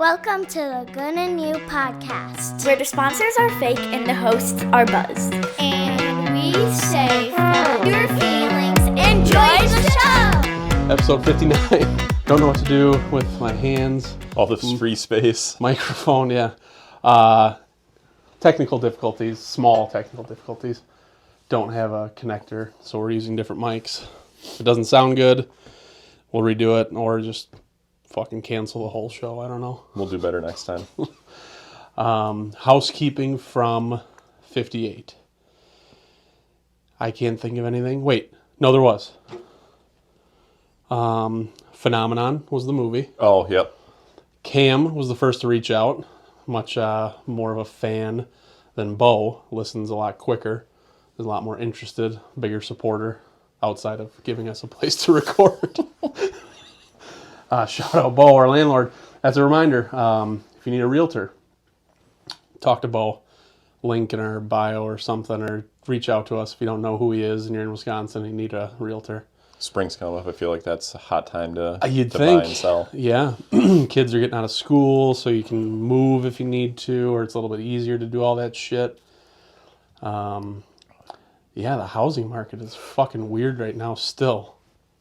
Welcome to the Good and New podcast, where the sponsors are fake and the hosts are buzzed. And we say, follow your feelings, enjoy the show! Episode 59. Don't know what to do with my hands. All this free space. Microphone, yeah. Technical difficulties, small technical difficulties. Don't have a connector, so we're using different mics. If it doesn't sound good, we'll redo it or just fucking cancel the whole show. I don't know. We'll do better next time. Housekeeping from 58. I can't think of anything. Wait, no, there was. Phenomenon was the movie. Oh, yep. Cam was the first to reach out. Much more of a fan than Bo. Listens a lot quicker. Is a lot more interested. Bigger supporter outside of giving us a place to record. Shout out Bo, our landlord. As a reminder, if you need a realtor, talk to Bo. Link in our bio or something, or reach out to us if you don't know who he is and you're in Wisconsin and you need a realtor. Spring's coming up. I feel like that's a hot time to You'd to think, buy and sell. Yeah. Kids are getting out of school, so you can move if you need to, or it's a little bit easier to do all that shit. Yeah, the housing market is fucking weird right now still.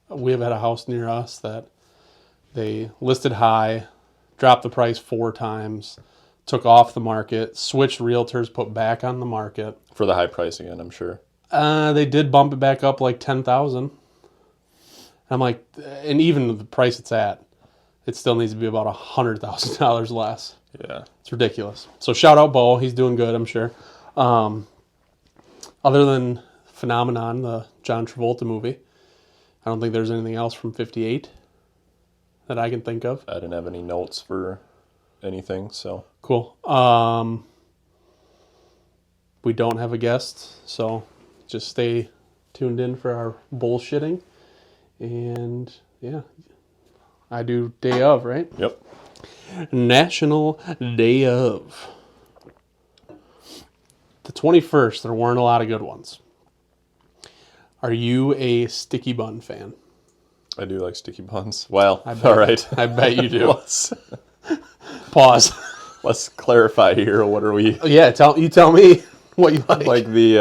We have had a house near us that they listed high, dropped the price 4 times, took off the market, switched realtors, put back on the market. For the high price again, I'm sure. They did bump it back up like $10,000. I'm like, and even the price it's at, it still needs to be about $100,000 less. Yeah. It's ridiculous. So shout out Bo. He's doing good, I'm sure. Other than Phenomenon, the John Travolta movie, I don't think there's anything else from 58 that I can think of. I didn't have any notes for anything, so. Cool. We don't have a guest, so just stay tuned in for our bullshitting. And, yeah, I do day of, right? Yep. National Day of. The 21st, there weren't a lot of good ones. Are you a sticky bun fan? I do like sticky buns. Well, I bet, all right. I bet you do. Pause. Let's clarify here. What are we? Yeah, you tell me what you like. Like the,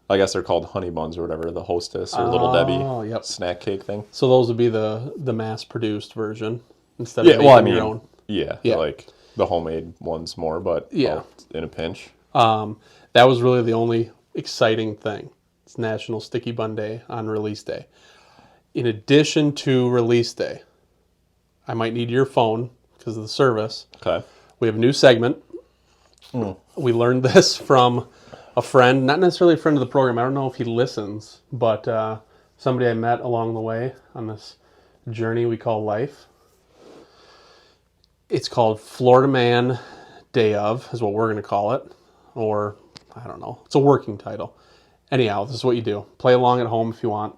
I guess they're called honey buns or whatever, the Hostess or Little Debbie snack cake thing. So those would be the mass-produced version instead of making your own. Yeah, like the homemade ones more, but in a pinch. That was really the only exciting thing. It's National Sticky Bun Day on release day. In addition to release day, I might need your phone because of the service. Okay. We have a new segment. We learned this from a friend, not necessarily a friend of the program. I don't know if he listens, but somebody I met along the way on this journey we call life. It's called Florida Man Day of, is what we're going to call it. Or, I don't know. It's a working title. Anyhow, this is what you do. Play along at home if you want.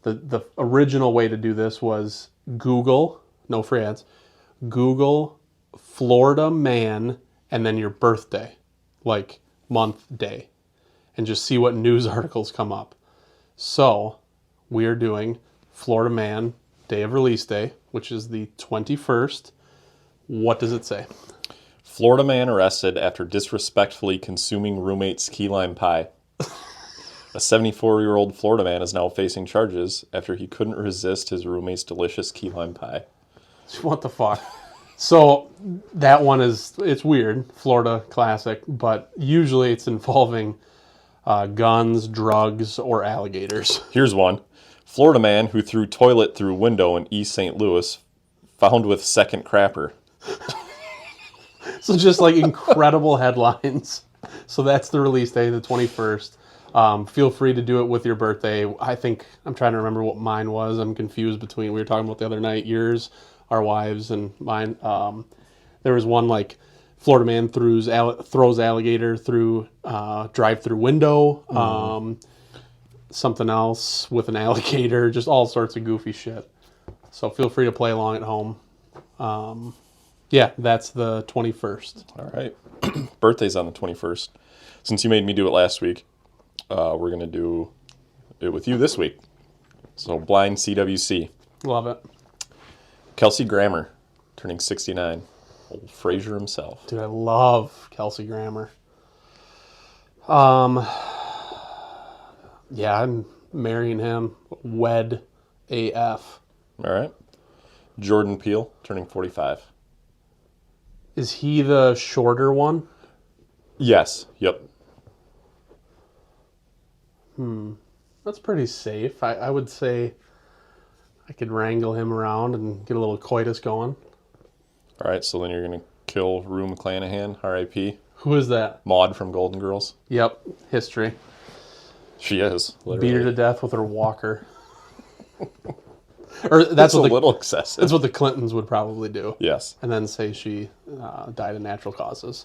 The original way to do this was Google, no free ads, Google Florida Man and then your birthday, like month, day, and just see what news articles come up. So, we are doing Florida Man Day of Release Day, which is the 21st. What does it say? Florida man arrested after disrespectfully consuming roommate's key lime pie. A 74-year-old Florida man is now facing charges after he couldn't resist his roommate's delicious key lime pie. What the fuck? So that one it's weird, Florida classic, but usually it's involving guns, drugs, or alligators. Here's one. Florida man who threw toilet through window in East St. Louis found with second crapper. So just like incredible headlines. So that's the release day, the 21st. Feel free to do it with your birthday. I'm trying to remember what mine was. I'm confused between, we were talking about the other night, yours, our wives, and mine. There was one like Florida man throws alligator through drive-through window. Something else with an alligator, just all sorts of goofy shit. So feel free to play along at home. Yeah, that's the 21st. All right. Birthday's on the 21st. Since you made me do it last week, we're going to do it with you this week. So, blind CWC. Love it. Kelsey Grammer turning 69. Old Frasier himself. Dude, I love Kelsey Grammer. Yeah, I'm marrying him. Wed AF. All right. Jordan Peele, turning 45. Is he the shorter one? Yes. Yep. That's pretty safe. I would say I could wrangle him around and get a little coitus going. All right, so then you're going to kill Rue McClanahan, R.I.P. Who is that? Maude from Golden Girls. Yep, history. She is. Literally. Beat her to death with her walker. Or that's a what little excessive. That's what the Clintons would probably do. Yes. And then say she died of natural causes.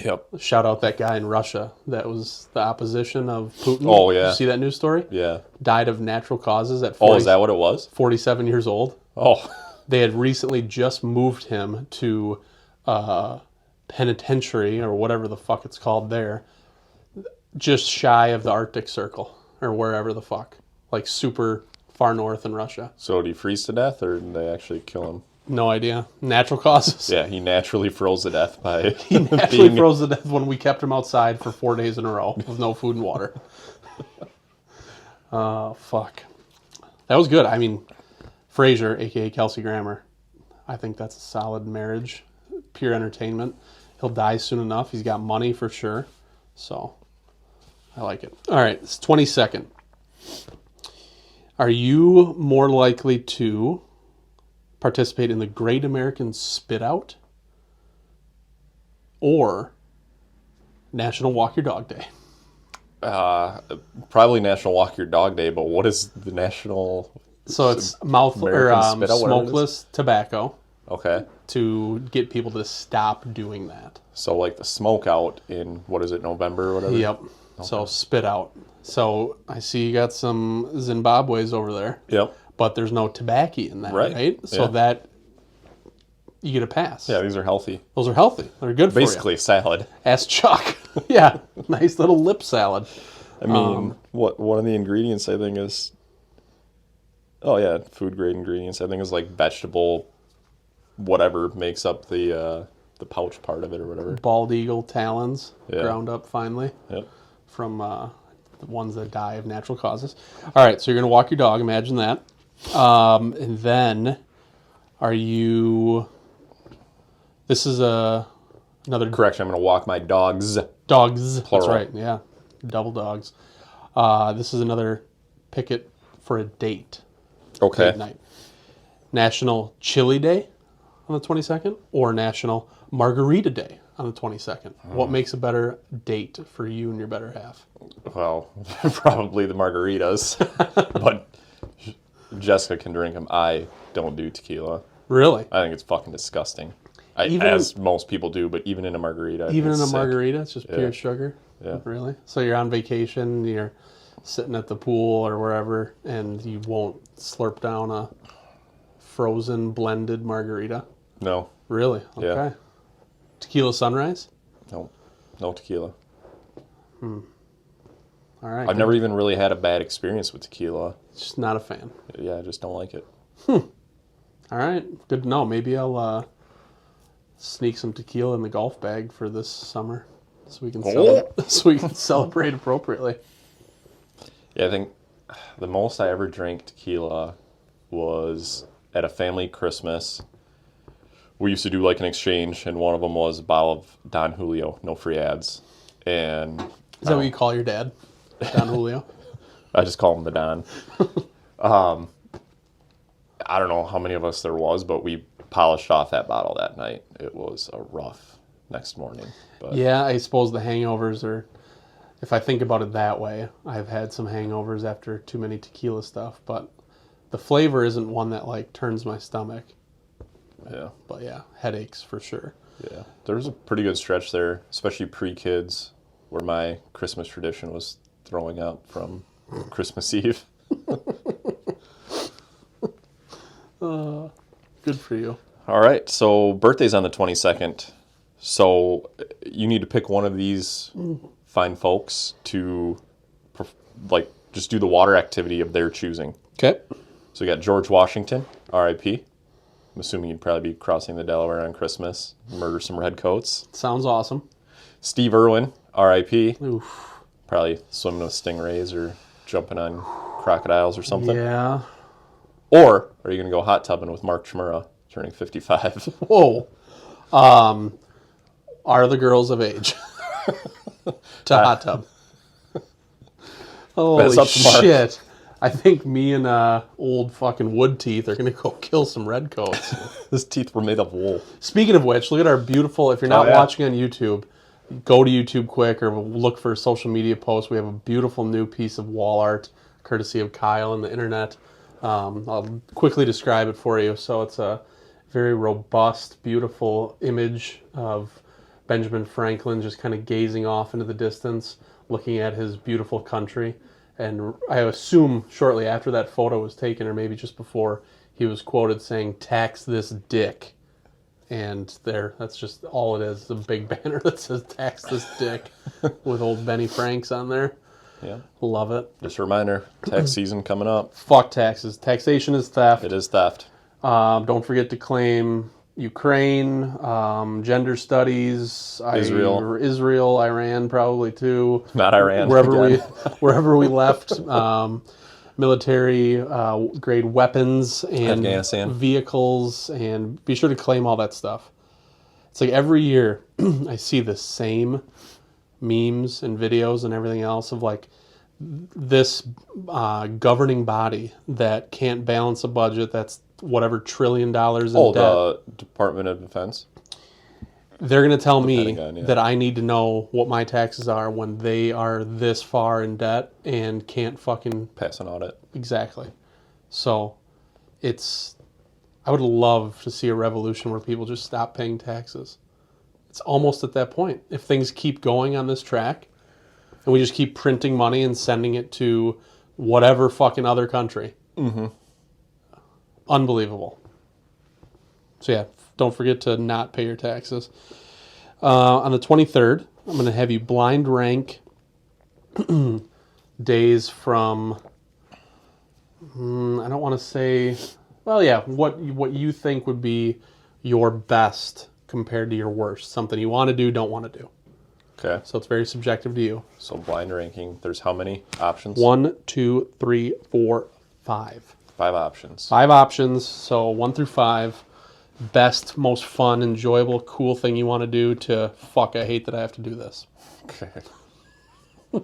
Yep. Shout out that guy in Russia that was the opposition of Putin. Oh, yeah. Did you see that news story? Yeah. Died of natural causes at Is that what it was? 47 years old. Oh. They had recently just moved him to penitentiary or whatever the fuck it's called there, just shy of the Arctic Circle or wherever the fuck, like super far north in Russia. So did he freeze to death or did they actually kill him? No idea. Natural causes. Yeah, he naturally froze to death by He naturally froze to death when we kept him outside for 4 days in a row with no food and water. Fuck. That was good. I mean, Frasier, a.k.a. Kelsey Grammer. I think that's a solid marriage. Pure entertainment. He'll die soon enough. He's got money for sure. So, I like it. All right, it's 22nd. Are you more likely to participate in the Great American Spit Out or National Walk Your Dog Day? Probably National Walk Your Dog Day, but what is the National... So it's smokeless tobacco. Okay. To get people to stop doing that. So like the smoke out in, what is it, November or whatever? Yep. Okay. So spit out. So I see you got some Zimbabwe's over there. Yep. But there's no tobacco in that, right? So that, you get a pass. Yeah, these are healthy. Those are healthy. They're good for you. Basically salad. Ask Chuck. Yeah. Nice little lip salad. I mean, what one of the ingredients I think is... Oh, yeah, food grade ingredients. I think is like vegetable, whatever makes up the pouch part of it or whatever. Bald eagle talons, ground up finely. Yep. From the ones that die of natural causes. All right, so you're going to walk your dog. Imagine that. And then, are you... This is another... Correction, I'm going to walk my dogs. Dogs. Plural. That's right, yeah. Double dogs. This is another picket for a date. Okay. Date night. National Chili Day on the 22nd or National Margarita Day on the 22nd. What makes a better date for you and your better half? Well, probably the margaritas. But Jessica can drink them. I don't do tequila. Really? I think it's fucking disgusting. As most people do, but even in a margarita. Even in a sick. Margarita, it's just pure sugar? Yeah. Really? So you're on vacation, you're sitting at the pool or wherever, and you won't slurp down a frozen blended margarita? No. Really? Okay. Yeah. Tequila sunrise? No. No tequila. All right. I've never even really had a bad experience with tequila. Just not a fan. Yeah, I just don't like it. All right. Good to know. Maybe I'll sneak some tequila in the golf bag for this summer so we can celebrate appropriately. Yeah, I think the most I ever drank tequila was at a family Christmas. We used to do like an exchange, and one of them was a bottle of Don Julio, no free ads. And is that what you call your dad, Don Julio? I just call him the Don. I don't know how many of us there was, but we polished off that bottle that night. It was a rough next morning. But yeah, I suppose the hangovers are, if I think about it that way, I've had some hangovers after too many tequila stuff, but the flavor isn't one that like turns my stomach. yeah. But yeah, headaches for sure. Yeah, there was a pretty good stretch there, especially pre-kids, where my Christmas tradition was throwing up from Christmas Eve. Good for you. All right, so birthday's on the 22nd. So you need to pick one of these fine folks to, like, just do the water activity of their choosing. Okay. So you got George Washington, R.I.P., I'm assuming you'd probably be crossing the Delaware on Christmas, murder some redcoats. Sounds awesome. Steve Irwin, R.I.P. Oof. Probably swimming with stingrays or jumping on crocodiles or something. Yeah. Or are you going to go hot tubbing with Mark Chmura, turning 55? Whoa. Are the girls of age to hot tub? Holy up to Mark. shit. I think me and old fucking wood teeth are going to go kill some redcoats. His teeth were made of wool. Speaking of which, look at our beautiful, if you're not yeah. watching on YouTube, go to YouTube quick or look for social media posts. We have a beautiful new piece of wall art courtesy of Kyle on the internet. I'll quickly describe it for you. So it's a very robust, beautiful image of Benjamin Franklin just kind of gazing off into the distance, looking at his beautiful country. And I assume shortly after that photo was taken, or maybe just before, he was quoted saying, "Tax this dick." And there, that's just all it is. A big banner that says "Tax this dick" with old Benny Franks on there. Yeah. Love it. Just a reminder, tax season coming up. Fuck taxes. Taxation is theft. It is theft. Don't forget to claim Ukraine, gender studies, Israel, Iran, probably too. Not Iran. Wherever we left, military grade weapons and Afghanistan. vehicles, and be sure to claim all that stuff. It's like every year I see the same memes and videos and everything else of like this governing body that can't balance a budget that's whatever $1 trillion in debt. The Department of Defense. They're going to tell me Pentagon, yeah. that I need to know what my taxes are when they are this far in debt and can't fucking... Pass an audit. Exactly. So I would love to see a revolution where people just stop paying taxes. It's almost at that point. If things keep going on this track and we just keep printing money and sending it to whatever fucking other country. Mm-hmm. Unbelievable. So yeah, don't forget to not pay your taxes. On the 23rd, I'm going to have you blind rank days from, I don't want to say, well, yeah, what you think would be your best compared to your worst. Something you want to do, don't want to do. Okay. So it's very subjective to you. So blind ranking, there's how many options? 1, 2, 3, 4, 5. 5 options. 5 options, so 1 through 5. Best, most fun, enjoyable, cool thing you want to do to, fuck, I hate that I have to do this. Okay. All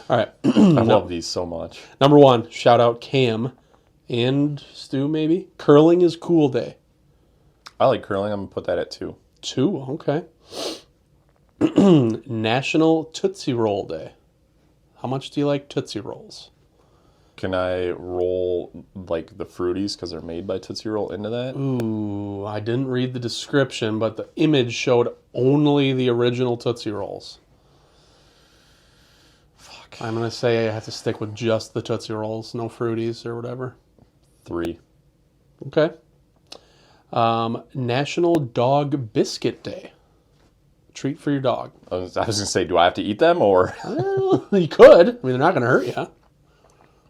right. I love these so much. Number 1, shout out Cam and Stu, maybe. Curling is cool day. I like curling. I'm going to put that at 2. 2, okay. National Tootsie Roll Day. How much do you like Tootsie Rolls? Can I roll like the Fruities because they're made by Tootsie Roll into that? Ooh, I didn't read the description, but the image showed only the original Tootsie Rolls. Fuck. I'm going to say I have to stick with just the Tootsie Rolls, no Fruities or whatever. 3. Okay. National Dog Biscuit Day. Treat for your dog. I was going to say, do I have to eat them or? Well, you could. I mean, they're not going to hurt you.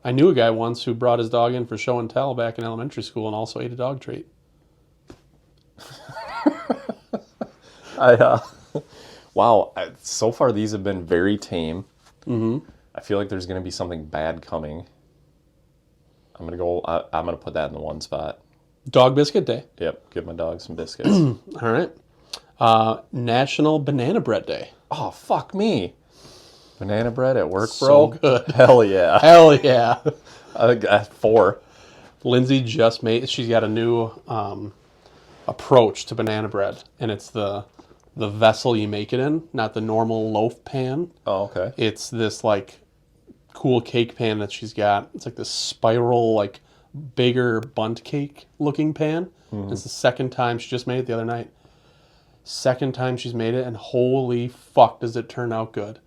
I knew a guy once who brought his dog in for show and tell back in elementary school and also ate a dog treat. Wow. So far, these have been very tame. Mm-hmm. I feel like there's going to be something bad coming. I'm going to put that in the 1 spot. Dog Biscuit Day. Yep. Give my dog some biscuits. All right. National Banana Bread Day. Oh, fuck me. Banana bread at work, So bro? good. Hell yeah. Hell yeah. I got 4. Lindsay just she's got a new approach to banana bread, and it's the vessel you make it in, not the normal loaf pan. Oh, okay. It's this like cool cake pan that she's got. It's like this spiral, like bigger bundt cake looking pan. Mm-hmm. It's the second time she just made it the other night. Second time she's made it, and holy fuck does it turn out good.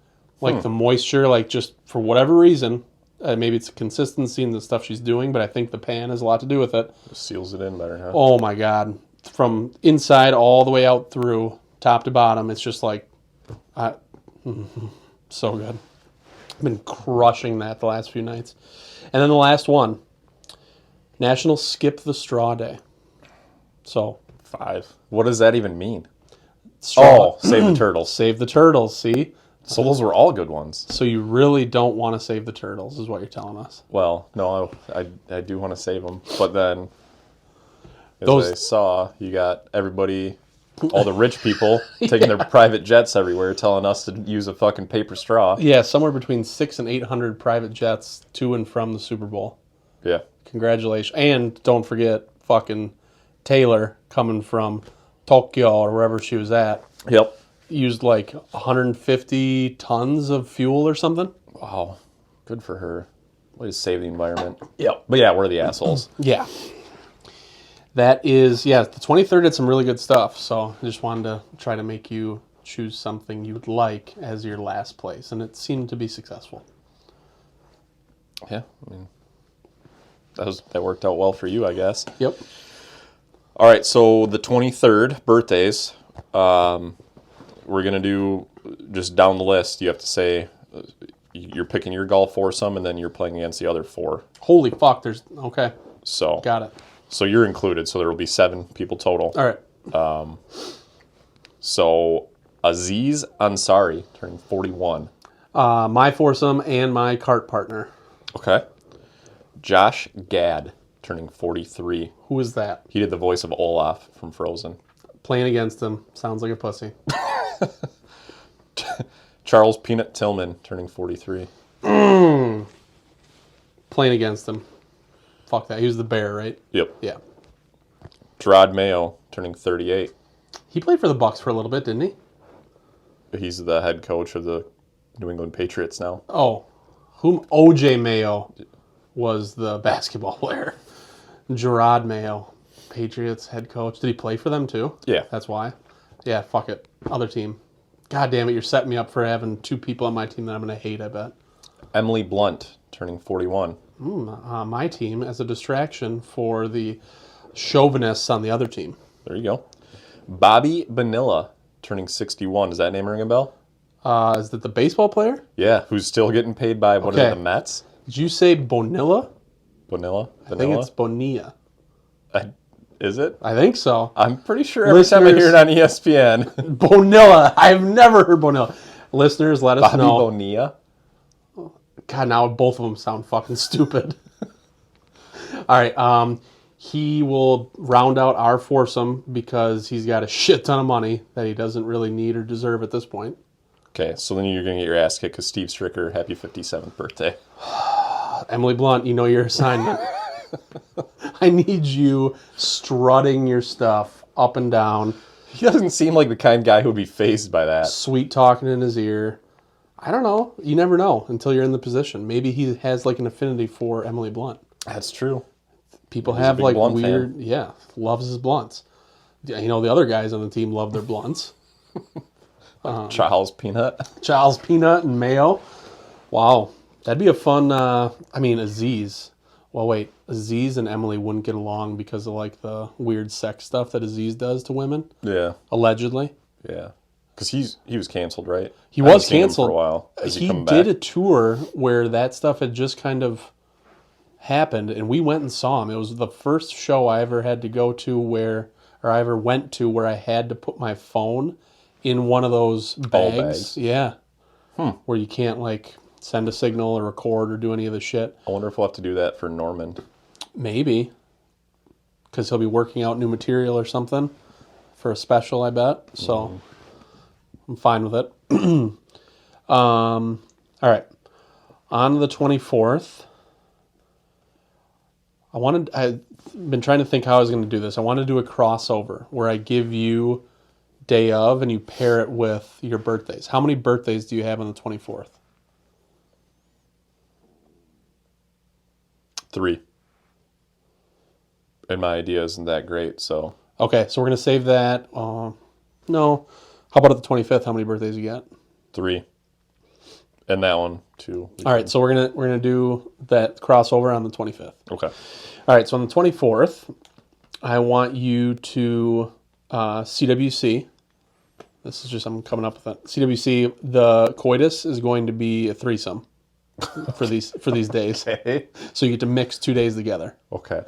Like the moisture, like just for whatever reason, maybe it's consistency in the stuff she's doing, but I think the pan has a lot to do with it. Just seals it in better, huh? Oh my God. From inside all the way out through, top to bottom, it's just like, so good. I've been crushing that the last few nights. And then the last one, National Skip the Straw Day. So 5. What does that even mean? straw. Oh, save the turtles. Save the turtles, see? So those were all good ones. So you really don't want to save the turtles, is what you're telling us. Well, no, I do want to save them. But then, as Those- I saw, you got everybody, all the rich people, taking their private jets everywhere, telling us to use a fucking paper straw. Yeah, somewhere between 600 and 800 private jets to and from the Super Bowl. Yeah. Congratulations. And don't forget fucking Taylor coming from Tokyo or wherever she was at. Yep. Used like 150 tons of fuel or something. Wow. Good for her. Way to save the environment. Yep. But yeah, we're the assholes. Yeah. That is, the 23rd did some really good stuff. So I just wanted to try to make you choose something you'd like as your last place. And it seemed to be successful. Yeah. I mean, that worked out well for you, I guess. Yep. All right, so the 23rd, birthdays. We're going to do just down the list. You have to say you're picking your golf foursome, and then you're playing against the other 4. Holy fuck, okay. So Got it. So you're included, so there will be 7 people total. All right. So Aziz Ansari turning 41. My foursome and my cart partner. Okay. Josh Gad turning 43. Who is that? He did the voice of Olaf from Frozen. Playing against him. Sounds like a pussy. Charles Peanut Tillman turning 43. Playing against him. Fuck that. He was the bear, right? Yep. Yeah. Gerard Mayo turning 38. He played for the Bucks for a little bit, didn't he? He's the head coach of the New England Patriots now. Oh. OJ Mayo was the basketball player. Gerard Mayo, Patriots head coach. Did he play for them too? Yeah. That's why? Yeah, fuck it. Other team. God damn it, you're setting me up for having 2 people on my team that I'm going to hate, I bet. Emily Blunt turning 41. My team as a distraction for the chauvinists on the other team. There you go. Bobby Bonilla turning 61. Does that name ring a bell? Is that the baseball player? Yeah, who's still getting paid by one Okay. of the Mets? Did you say Bonilla? Bonilla? I think it's Bonilla. Is it? I think so. I'm pretty sure every time I hear it on ESPN. Bonilla. I've never heard Bonilla. Listeners, let us Bobby know. Bonilla? God, now both of them sound fucking stupid. All right. He will round out our foursome because he's got a shit ton of money that he doesn't really need or deserve at this point. Okay, so then you're going to get your ass kicked because Steve Stricker, happy 57th birthday. Emily Blunt, you know your assignment. I need you strutting your stuff up and down, He doesn't seem like the kind of guy who would be fazed by that. sweet talking in his ear. I don't know. You never know until you're in the position. Maybe he has like an affinity for Emily Blunt. That's true. People He's a have big like Blunt weird, fan. loves his blunts. You know, the other guys on the team love their blunts. Charles Peanut. Charles Peanut and Mayo. Wow. That'd be a fun, Aziz. Well, wait. Aziz and Emily wouldn't get along because of like the weird sex stuff that Aziz does to women, Yeah, allegedly. yeah. Because he was canceled, right? He I haven't was seen him canceled for a while. Is He coming did back? a tour where that stuff had just kind of happened, and we went and saw him. It was the first show I ever had to go to where I had to put my phone in one of those bags. bags. Yeah. Where you can't like send a signal or record or do any of the shit. I wonder if we'll have to do that for Norman. Maybe. Because he'll be working out new material or something for a special, I bet. So I'm fine with it. All right. On the 24th, I've been trying to think how I was going to do this. I want to do a crossover where I give you day of and you pair it with your birthdays. How many birthdays do you have on the 24th? 3. And my idea isn't that great, so Okay, so we're going to save that. No. How about at the 25th? How many birthdays you got? 3. And that one, 2. All right, so we're gonna do that crossover on the 25th. Okay. All right, so on the 24th, I want you to CWC. This is just I'm coming up with it. CWC. The coitus is going to be a threesome for these days. Okay. So you get to mix 2 days together. Okay.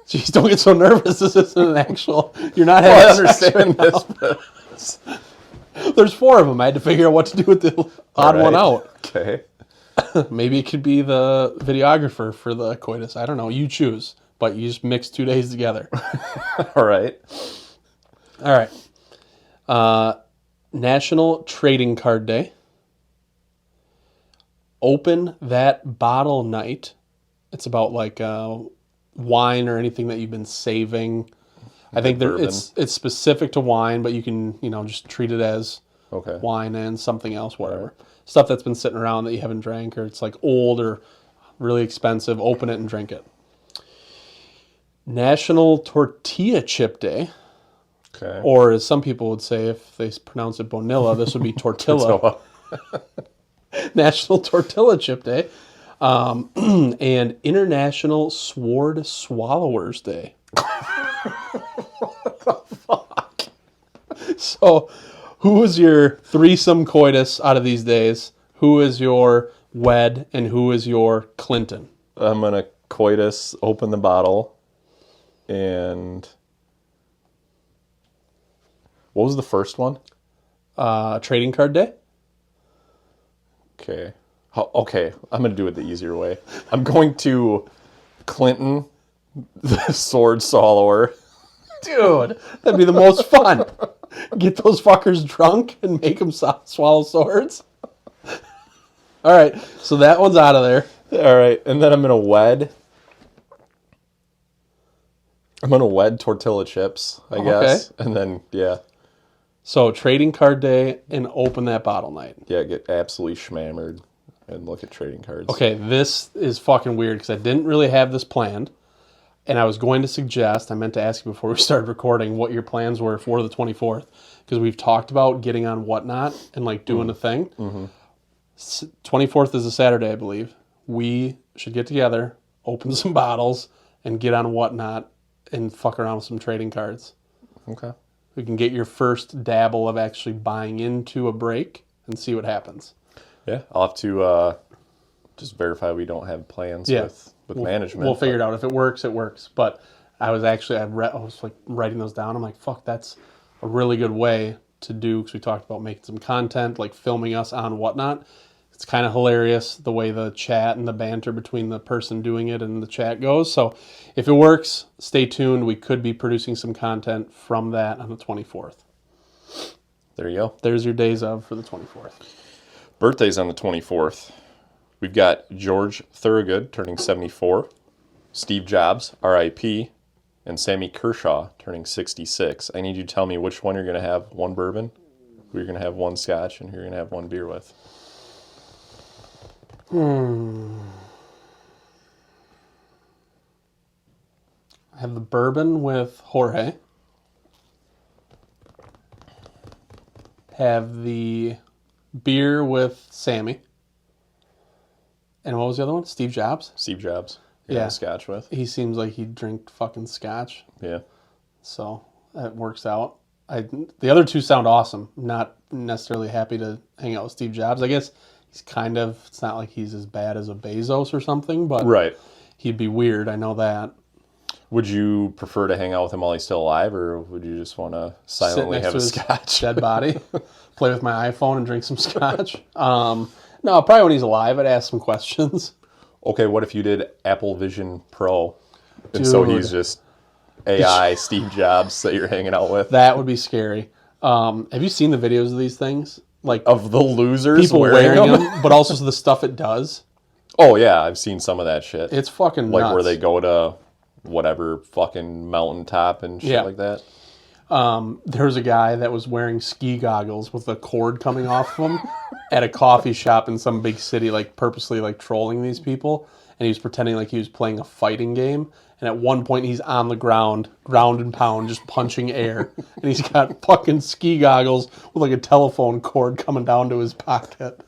Jeez, don't get so nervous. This isn't an actual. You're not Well, I having sex understand right this, now. but There's 4 of them. I had to figure out what to do with the odd one out. Okay. Maybe it could be the videographer for the coitus. I don't know. You choose. But you just mix 2 days together. All right. All right. National Trading Card Day. Open that bottle night. It's about like wine or anything that you've been saving. I think it's specific to wine, but you can just treat it as wine and something else, whatever. Right. Stuff that's been sitting around that you haven't drank, or it's like old or really expensive. Open it and drink it. National Tortilla Chip Day. Okay. Or as some people would say, if they pronounce it Bonilla, this would be Tortilla. National Tortilla Chip Day. And International Sword Swallowers Day. What the fuck? So, who is your threesome coitus out of these days? Who is your wed and who is your Clinton? I'm going to coitus, open the bottle, and... What was the first one? Trading Card Day. Okay. Okay, I'm going to do it the easier way. I'm going to Clinton, the sword swallower. Dude, that'd be the most fun. Get those fuckers drunk and make them swallow swords. All right, so that one's out of there. All right, and then I'm going to wed. I'm going to wed tortilla chips, I guess. And then, yeah. So, Trading Card Day and open that bottle night. Yeah, get absolutely schmammered and look at trading cards. Okay, this is fucking weird because I didn't really have this planned. And I was going to suggest, I meant to ask you before we started recording, what your plans were for the 24th. Because we've talked about getting on Whatnot and like doing a thing. Mm-hmm. 24th is a Saturday, I believe. We should get together, open some bottles, and get on Whatnot and fuck around with some trading cards. Okay. We can get your first dabble of actually buying into a break and see what happens. Yeah, I'll have to just verify we don't have plans with management. We'll figure it out. If it works, it works. But I was like writing those down. I'm like, fuck, that's a really good way to do, because we talked about making some content, like filming us on Whatnot. It's kind of hilarious the way the chat and the banter between the person doing it and the chat goes. So if it works, stay tuned. We could be producing some content from that on the 24th. There you go. There's your days of for the 24th. Birthdays on the 24th. We've got George Thorogood turning 74, Steve Jobs, R.I.P., and Sammy Kershaw turning 66. I need you to tell me which one you're going to have one bourbon, who you're going to have one scotch, and who you're going to have one beer with. I have the bourbon with Jorge. Have the beer with Sammy. And what was the other one? Steve Jobs? Steve Jobs. You're having scotch with. He seems like he'd drink fucking scotch. Yeah. So that works out. The other two sound awesome. Not necessarily happy to hang out with Steve Jobs. I guess he's it's not like he's as bad as a Bezos or something, but right. He'd be weird. I know that. Would you prefer to hang out with him while he's still alive, or would you just want to silently have a scotch? Dead body, play with my iPhone and drink some scotch. No, probably when he's alive, I'd ask some questions. Okay, what if you did Apple Vision Pro, and so he's just AI Steve Jobs that you're hanging out with? That would be scary. Have you seen the videos of these things? Like of the losers people wearing them, but also the stuff it does. Oh yeah, I've seen some of that shit. It's fucking like nuts. where they go to whatever fucking mountaintop and shit like that. There's a guy that was wearing ski goggles with a cord coming off of him at a coffee shop in some big city, like purposely like trolling these people. And he was pretending like he was playing a fighting game. And at one point he's on the ground and pound, just punching air. And he's got fucking ski goggles with like a telephone cord coming down to his pocket.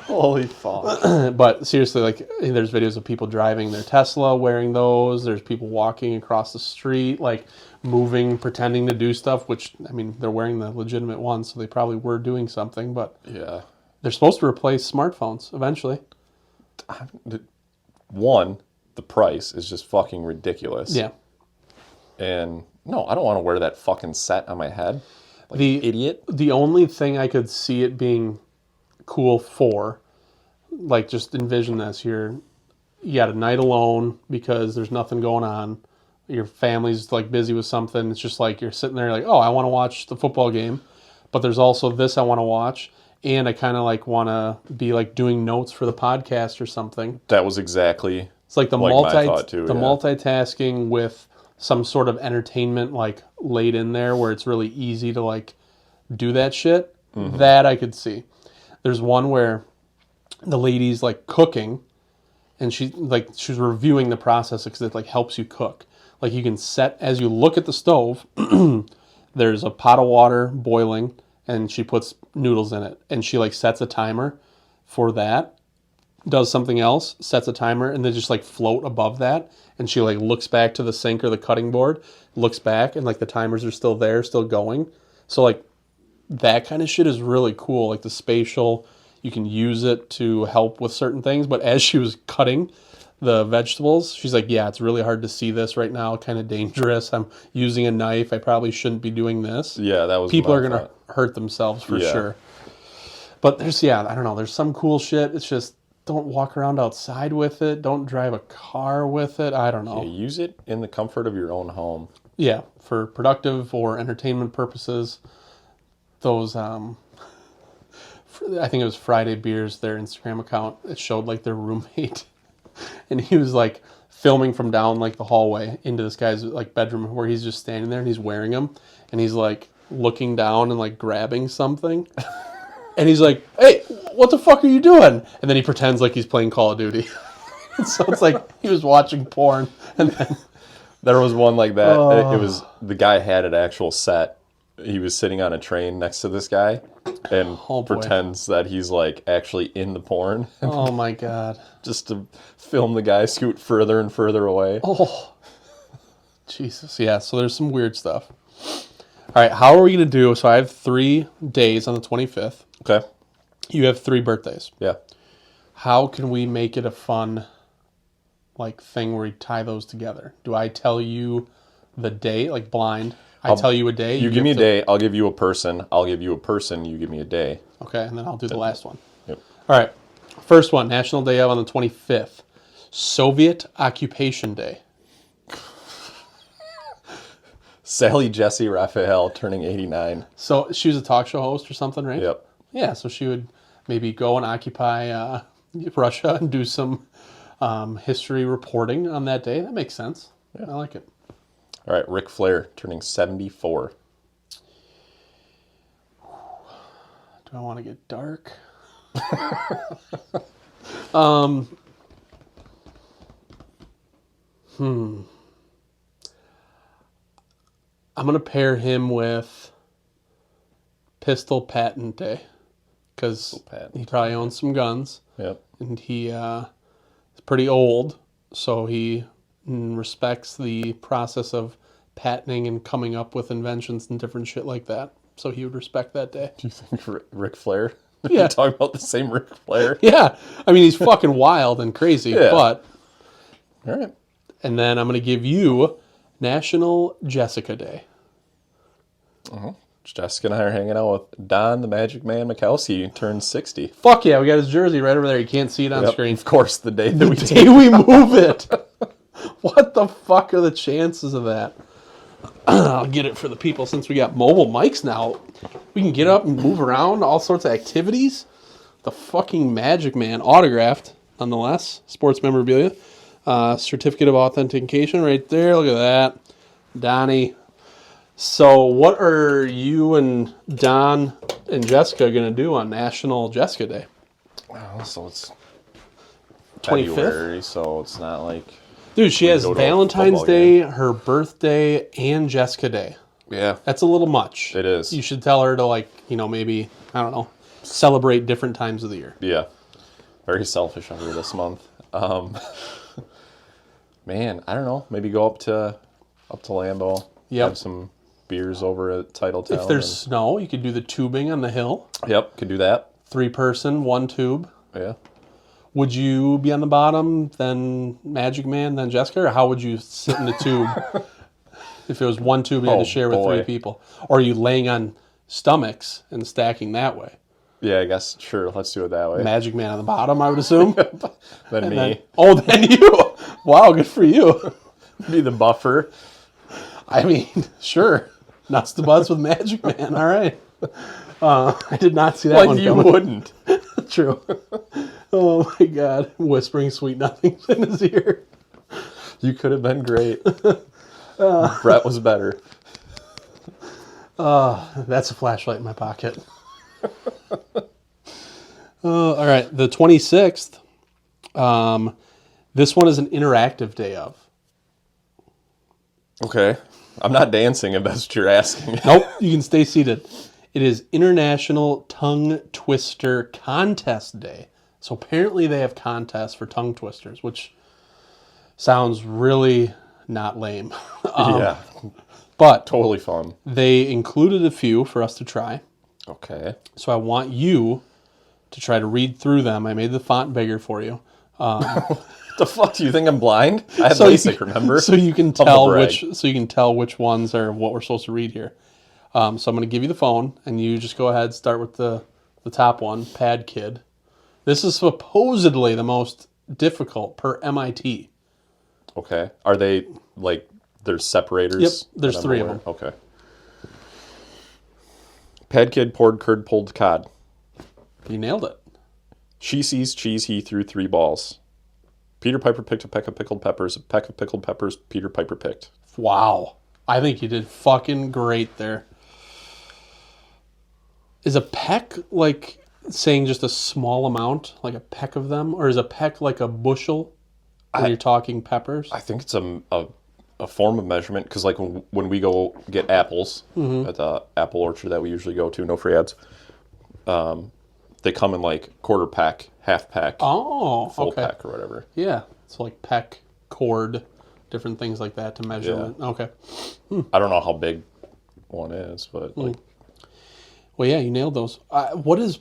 Holy fuck. But seriously, like, there's videos of people driving their Tesla wearing those. There's people walking across the street, like, moving, pretending to do stuff, which, I mean, they're wearing the legitimate ones, so they probably were doing something, but yeah, they're supposed to replace smartphones eventually. One, the price is just fucking ridiculous. Yeah. And no, I don't want to wear that fucking set on my head. Like idiot. The only thing I could see it being cool for, like, just envision this: you got a night alone because there's nothing going on. Your family's like busy with something. It's just like you're sitting there like, oh, I want to watch the football game, but there's also this I want to watch, and I kind of like want to be like doing notes for the podcast or something. That was exactly. It's like my thought too, multitasking with some sort of entertainment like laid in there where it's really easy to like do that shit. That I could see. There's one where the lady's like cooking, and she's reviewing the process because it like helps you cook. Like you can set, as you look at the stove, there's a pot of water boiling, and she puts noodles in it, and she like sets a timer for that, does something else, sets a timer, and then just like float above that, and she like looks back to the sink or the cutting board, looks back, and like the timers are still there, still going. So like that kind of shit is really cool. Like the spatial, you can use it to help with certain things. But as she was cutting the vegetables, she's like, yeah, it's really hard to see this right now, kind of dangerous. I'm using a knife. I probably shouldn't be doing this. Yeah, that was people are going to hurt themselves for sure. But there's, I don't know, there's some cool shit. It's just, don't walk around outside with it. Don't drive a car with it. I don't know. Yeah, use it in the comfort of your own home. Yeah, for productive or entertainment purposes. Those, I think it was Friday Beers, their Instagram account, it showed like their roommate. And he was like filming from down like the hallway into this guy's like bedroom where he's just standing there and he's wearing them. And he's like looking down and like grabbing something. And he's like, hey, what the fuck are you doing? And then he pretends like he's playing Call of Duty. So it's like he was watching porn. And then there was one like that. It was, the guy had an actual set. He was sitting on a train next to this guy and pretends that he's like actually in the porn. Oh my God. Just to film the guy scoot further and further away. Oh, Jesus. Yeah, so there's some weird stuff. All right, how are we going to do? So I have 3 days on the 25th. Okay. You have 3 birthdays. Yeah. How can we make it a fun like thing where we tie those together? Do I tell you the day, like blind? I tell you a day. You give me a day. I'll give you a person. I'll give you a person. You give me a day. Okay, and then I'll do the last one. Yep. All right. First one, National Day of on the 25th. Soviet Occupation Day. Sally Jesse Raphael turning 89. So she was a talk show host or something, right? Yep. Yeah, so she would maybe go and occupy Russia and do some history reporting on that day. That makes sense. Yeah, I like it. All right, Ric Flair turning 74. Do I want to get dark? I'm going to pair him with Pistol Patent Day because he probably owns some guns. Yep. And he is pretty old, so he respects the process of patenting and coming up with inventions and different shit like that. So he would respect that day. Do you think Ric Flair? Yeah. You're talking about the same Ric Flair? Yeah. I mean, he's fucking wild and crazy, but... All right. And then I'm going to give you National Jessica Day. Uh-huh. Jessica and I are hanging out with Don the Magic Man Mikowski, who turned 60. Fuck yeah, we got his jersey right over there. You can't see it on screen. Of course, the day that we move it. What the fuck are the chances of that? I'll get it for the people since we got mobile mics now. We can get up and move around, all sorts of activities. The fucking Magic Man, autographed, nonetheless. Sports memorabilia. Certificate of authentication right there. Look at that. Donnie. So what are you and Don and Jessica going to do on National Jessica Day? Oh, so it's 25th? February, so it's not like... Dude, she has Valentine's Day, her birthday, and Jessica Day. Yeah. That's a little much. It is. You should tell her to, like, maybe, I don't know, celebrate different times of the year. Yeah. Very selfish of her this month. Man, I don't know. Maybe go up to Lambeau. Yep. Have some beers over at Titletown. If there's snow, you could do the tubing on the hill. Yep, could do that. 3-person, 1 tube. Yeah. Would you be on the bottom, then Magic Man, then Jessica, or how would you sit in the tube? If it was one tube, you had to share with 3 people. Or are you laying on stomachs and stacking that way? Yeah, I guess. Sure, let's do it that way. Magic Man on the bottom, I would assume. Then me. Then you. Wow, good for you. Be the buffer. I mean, sure. Nuts to butts with Magic Man. All right. I did not see that one Like you coming. wouldn't. True. Oh my God. Whispering sweet nothings in his ear. You could have been great. Brett was better. That's a flashlight in my pocket. All right. The 26th. This one is an interactive day of. Okay. I'm not dancing if that's what you're asking. Nope. You can stay seated. It is International Tongue Twister Contest Day. So apparently they have contests for tongue twisters, which sounds really not lame. Yeah. But Totally fun. they included a few for us to try. Okay. So I want you to try to read through them. I made the font bigger for you. The fuck? Do you think I'm blind? I have LASIK, remember? So you can Humble tell which ones are what we're supposed to read here. So I'm going to give you the phone, and you just go ahead, start with the top one, Pad Kid. This is supposedly the most difficult per MIT. Okay. Are they, like, there's separators? Yep, there's 3 of them. Okay. Pad Kid poured curd pulled cod. You nailed it. She sees cheese, he threw 3 balls. Peter Piper picked a peck of pickled peppers. A peck of pickled peppers Peter Piper picked. Wow. I think you did fucking great there. Is a peck like saying just a small amount, like a peck of them? Or is a peck like a bushel when you're talking peppers? I think it's a form of measurement because, like, when we go get apples at the apple orchard that we usually go to, no free ads, they come in, like, quarter pack, half pack, full pack or whatever. Yeah. It's like peck, cord, different things like that to measure it. Okay. I don't know how big one is, but, like... Well, yeah, you nailed those. What is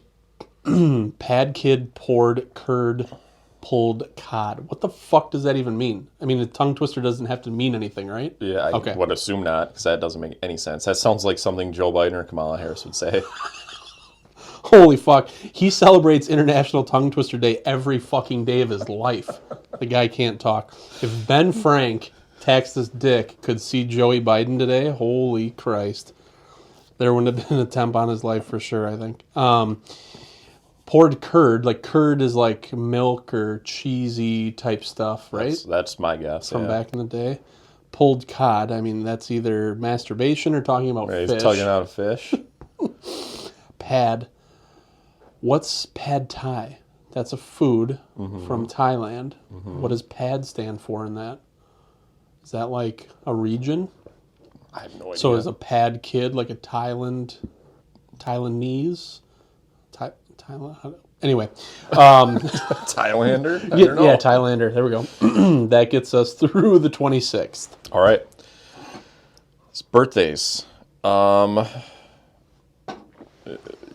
Pad Kid poured curd pulled cod? What the fuck does that even mean? I mean, the tongue twister doesn't have to mean anything, right? Yeah, I would assume not, because that doesn't make any sense. That sounds like something Joe Biden or Kamala Harris would say. Holy fuck. He celebrates International Tongue Twister Day every fucking day of his life. The guy can't talk. If Ben Frank, Texas Dick, could see Joey Biden today, holy Christ. There wouldn't have been an attempt on his life for sure, I think. Poured curd, like curd is like milk or cheesy type stuff, right? That's my guess. From back in the day. Pulled cod, I mean, that's either masturbation or talking about fish. He's tugging out a fish. Pad. What's pad thai? That's a food from Thailand. What does pad stand for in that? Is that like a region? I have no idea. So is a pad kid like a Tailandese? Thailand? Anyway. Thailander? I don't know. Yeah, Thailander. There we go. That gets us through the 26th. All right. It's birthdays.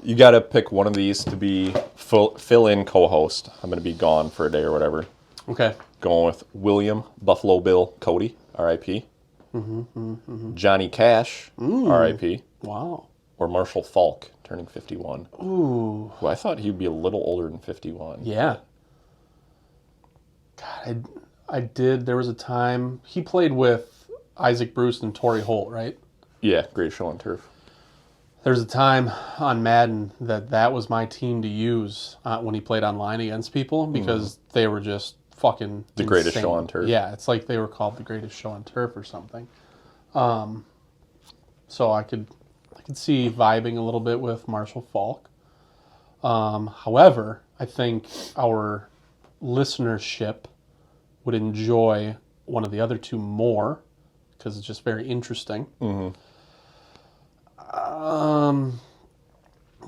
You got to pick one of these to be fill-in co-host. I'm going to be gone for a day or whatever. Okay. Going with William Buffalo Bill Cody, R.I.P. Johnny Cash, R.I.P. Wow. Or Marshall Falk, turning 51. Ooh. Who I thought he'd be a little older than 51. Yeah. God, I did. There was a time he played with Isaac Bruce and Torrey Holt, right? Yeah, great show on turf. There was a time on Madden that was my team to use when he played online against people because they were just fucking the greatest insane. show on turf. Yeah, it's like they were called the greatest show on turf or something. So I could see vibing a little bit with Marshall Falk. However, I think our listenership would enjoy one of the other two more because it's just very interesting. I'm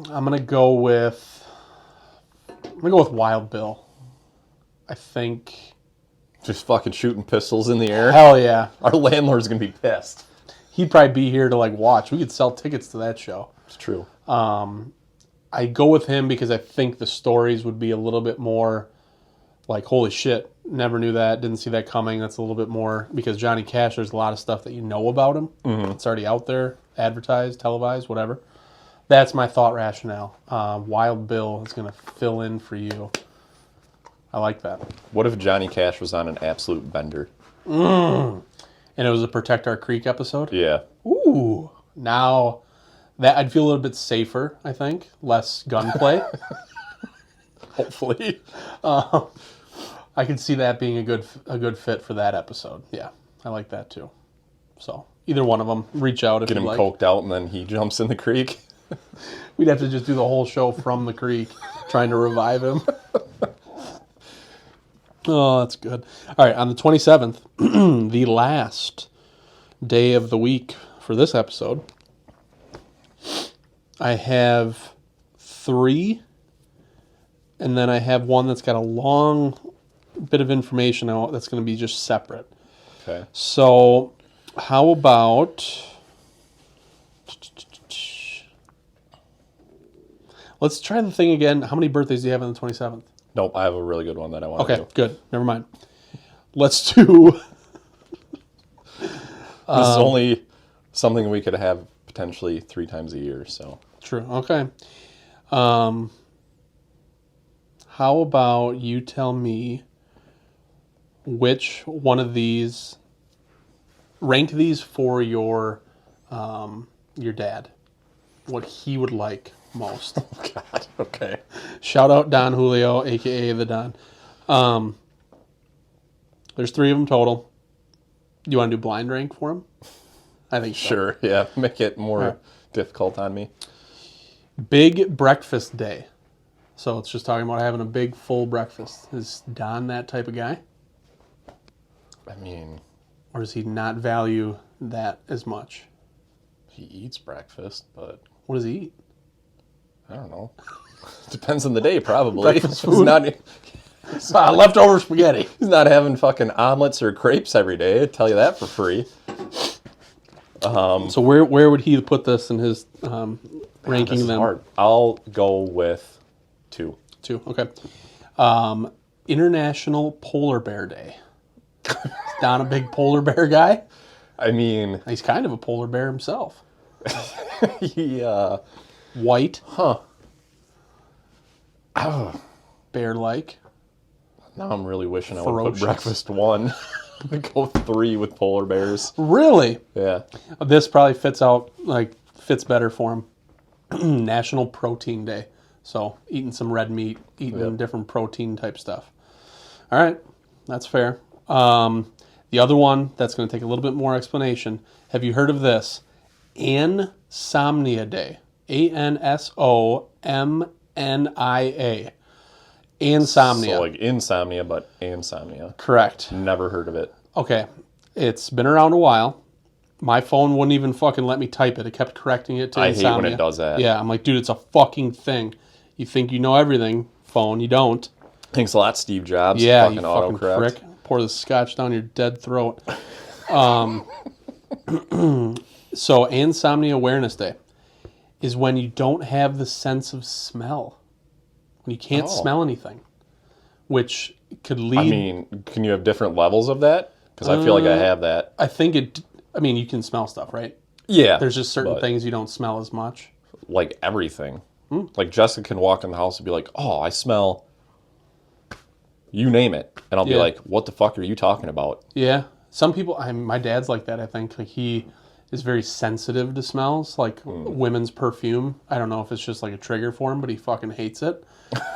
gonna go with Wild Bill. I think. Just fucking shooting pistols in the air. Hell yeah! Our landlord's gonna be pissed. He'd probably be here to like watch. We could sell tickets to that show. It's true. I go with him because I think the stories would be a little bit more like, holy shit, Never knew that. Didn't see that coming. That's a little bit more because Johnny Cash, there's a lot of stuff that you know about him. Mm-hmm. It's already out there, advertised, televised, whatever. That's my thought rationale. Wild Bill is going to fill in for you. I like that. What if Johnny Cash was on an absolute bender? And it was a Protect Our Creek episode? Yeah. Ooh. Now, that I'd feel a little bit safer, I think. Less gunplay. Hopefully. I could see that being a good fit for that episode. Yeah, I like that too. So either one of them, reach out if Get you him like. coked out and then he jumps in the creek. We'd have to just do the whole show from the creek, trying to revive him. Oh, that's good. All right, on the 27th, the last day of the week for this episode, I have 3, and then I have one that's got a long bit of information that's going to be just separate. Okay. So, how about... Let's try the thing again. How many birthdays do you have on the 27th? Nope, I have a really good one that I want to do. Okay, good. Never mind. Let's do... This is only something we could have potentially 3 times a year, so... True. Okay. How about you tell me which one of these... Rank these for your dad. What he would like most. Oh, God. Okay. Shout out Don Julio, a.k.a. the Don. There's 3 of them total. Do you want to do blind rank for him? I think so. Sure, yeah. Make it more difficult on me. Big breakfast day. So it's just talking about having a big, full breakfast. Is Don that type of guy? I mean... Or does he not value that as much? He eats breakfast, but... What does he eat? I don't know. Depends on the day, probably. Breakfast food? He's not, Leftover spaghetti. he's not having fucking omelets or crepes every day. I'd tell you that for free. So where would he put this in his ranking This is them? hard. I'll go with 2. 2, okay. International Polar Bear Day. Is Don a big polar bear guy? I mean... He's kind of a polar bear himself. Yeah. White. Huh. Oh. Bear-like. Now I'm really wishing I would put Ferocious. breakfast 1. I'm going to go 3 with polar bears. Really? Yeah. This probably fits better for him. National Protein Day. So eating some red meat, eating different protein type stuff. All right, that's fair. The other one that's going to take a little bit more explanation. Have you heard of this? Insomnia Day. Ansomnia. Insomnia. So like insomnia, but insomnia. Correct. Never heard of it. Okay. It's been around a while. My phone wouldn't even fucking let me type it. It kept correcting it to insomnia. I hate when it does that. Yeah, I'm like, dude, it's a fucking thing. You think you know everything, phone. You don't. Thanks a lot, Steve Jobs. Yeah, fucking you fucking autocorrect. prick. Pour the scotch down your dead throat. So, Insomnia Awareness Day is when you don't have the sense of smell. When you can't smell anything. Which could lead... I mean, can you have different levels of that? Because I feel like I have that. I think you can smell stuff, right? Yeah. There's just certain things you don't smell as much. Like everything. Like Jessica can walk in the house and be like, oh, I smell... You name it. And I'll be like, what the fuck are you talking about? Yeah. Some people... my dad's like that, I think. Like, he is very sensitive to smells. Like, women's perfume. I don't know if it's just like a trigger for him, but he fucking hates it.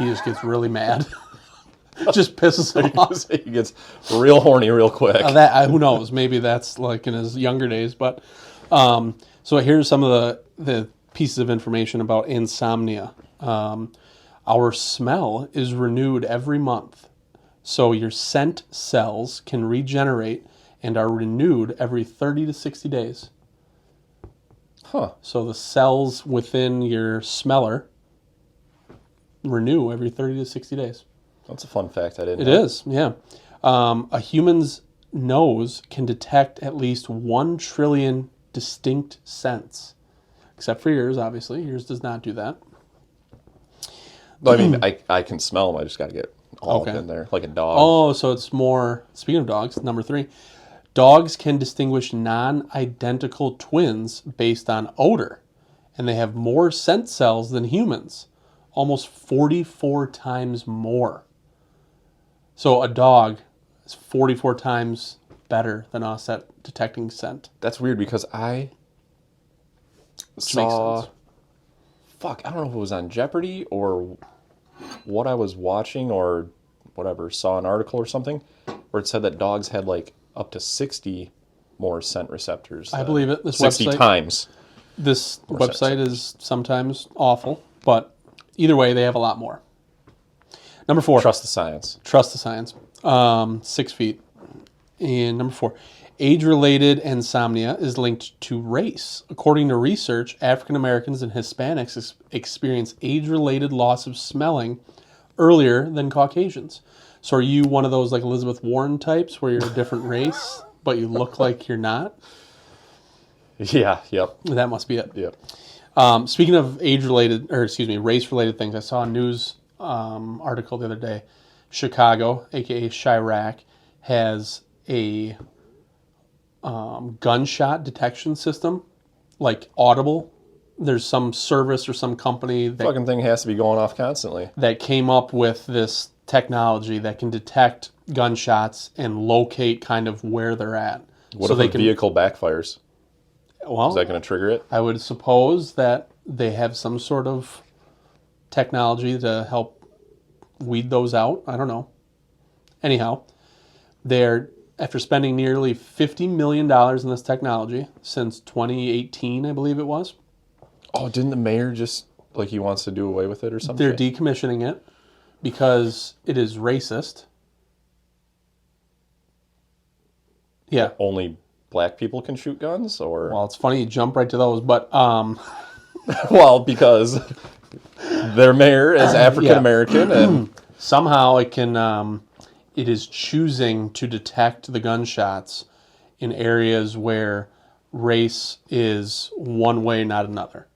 He just gets really mad. Just pisses him off. He gets real horny real quick. Who knows? Maybe that's like in his younger days. But so here's some of the pieces of information about insomnia. Our smell is renewed every month. So your scent cells can regenerate and are renewed every 30 to 60 days. Huh. So the cells within your smeller renew every 30 to 60 days. That's a fun fact I didn't It know. is, yeah. A human's nose can detect at least 1 trillion distinct scents. Except for yours, obviously. Yours does not do that. But I mean, I can smell them. I just got to get all Okay. up in there, like a dog. Oh, so it's more. Speaking of dogs, number 3, dogs can distinguish non-identical twins based on odor, and they have more scent cells than humans, almost 44 times more. So a dog is 44 times better than us at detecting scent. That's weird because I saw. Fuck, I don't know if it was on Jeopardy or what I was watching or whatever, saw an article or something where it said that dogs had like up to 60 more scent receptors. I believe it. This 60 website, times. This website is sometimes awful, but either way, they have a lot more. Number 4. Trust the science. Trust the science. 6 feet. And number 4, age-related insomnia is linked to race. According to research, African Americans and Hispanics experience age-related loss of smelling earlier than Caucasians. So are you one of those like Elizabeth Warren types where you're a different race, but you look like you're not? Yeah, yep. That must be it. Yep. Speaking of race-related things, I saw a news article the other day. Chicago, aka Chirac, has a gunshot detection system, like Audible. There's some service or some company that Fucking thing has to be going off constantly. came up with this technology that can detect gunshots and locate kind of where they're at. What if a vehicle backfires? Well, Is that going to trigger it? I would suppose that they have some sort of technology to help weed those out. I don't know. Anyhow, after spending nearly $50 million in this technology since 2018, I believe it was. Oh, didn't the mayor just, like, he wants to do away with it or something? They're decommissioning it because it is racist. Yeah. Only black people can shoot guns, or Well, it's funny you jump right to those, but well, because their mayor is African American, and somehow it is choosing to detect the gunshots in areas where race is one way, not another.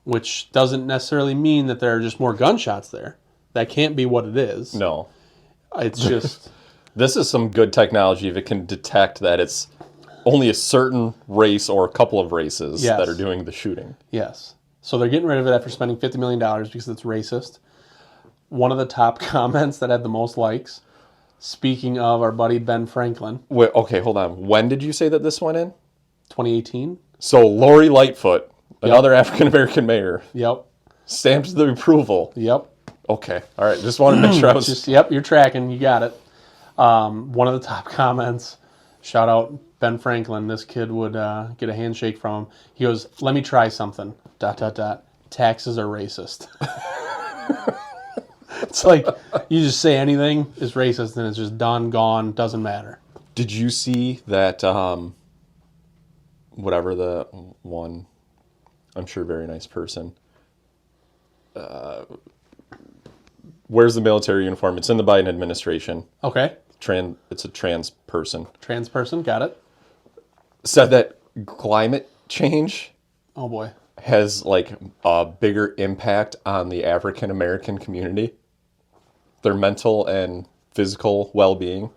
Which doesn't necessarily mean that there are just more gunshots there. That can't be what it is. no, It's just this is some good technology if it can detect that it's only a certain race or a couple of races Yes. that are doing the shooting. yes. So they're getting rid of it after spending $50 million because it's racist. One of the top comments that had the most likes, speaking of our buddy Ben Franklin, Wait, okay, hold on. When did you say that this went in? 2018. So Lori Lightfoot, another African American mayor, Yep. stamped the approval. Yep. Okay, all right. Just wanted to make sure I was. Yep, you're tracking. You got it. One of the top comments, shout out Ben Franklin. This kid would get a handshake from him. He goes, "Let me try something. ... Taxes are racist." It's like you just say anything is racist and it's just done, gone, doesn't matter. Did you see that? Whatever the one, I'm sure very nice person. Wears the military uniform. It's in the Biden administration. Okay. It's a trans person. Trans person, got it. Said that climate change Oh boy. has like a bigger impact on the African American community, their mental and physical well-being.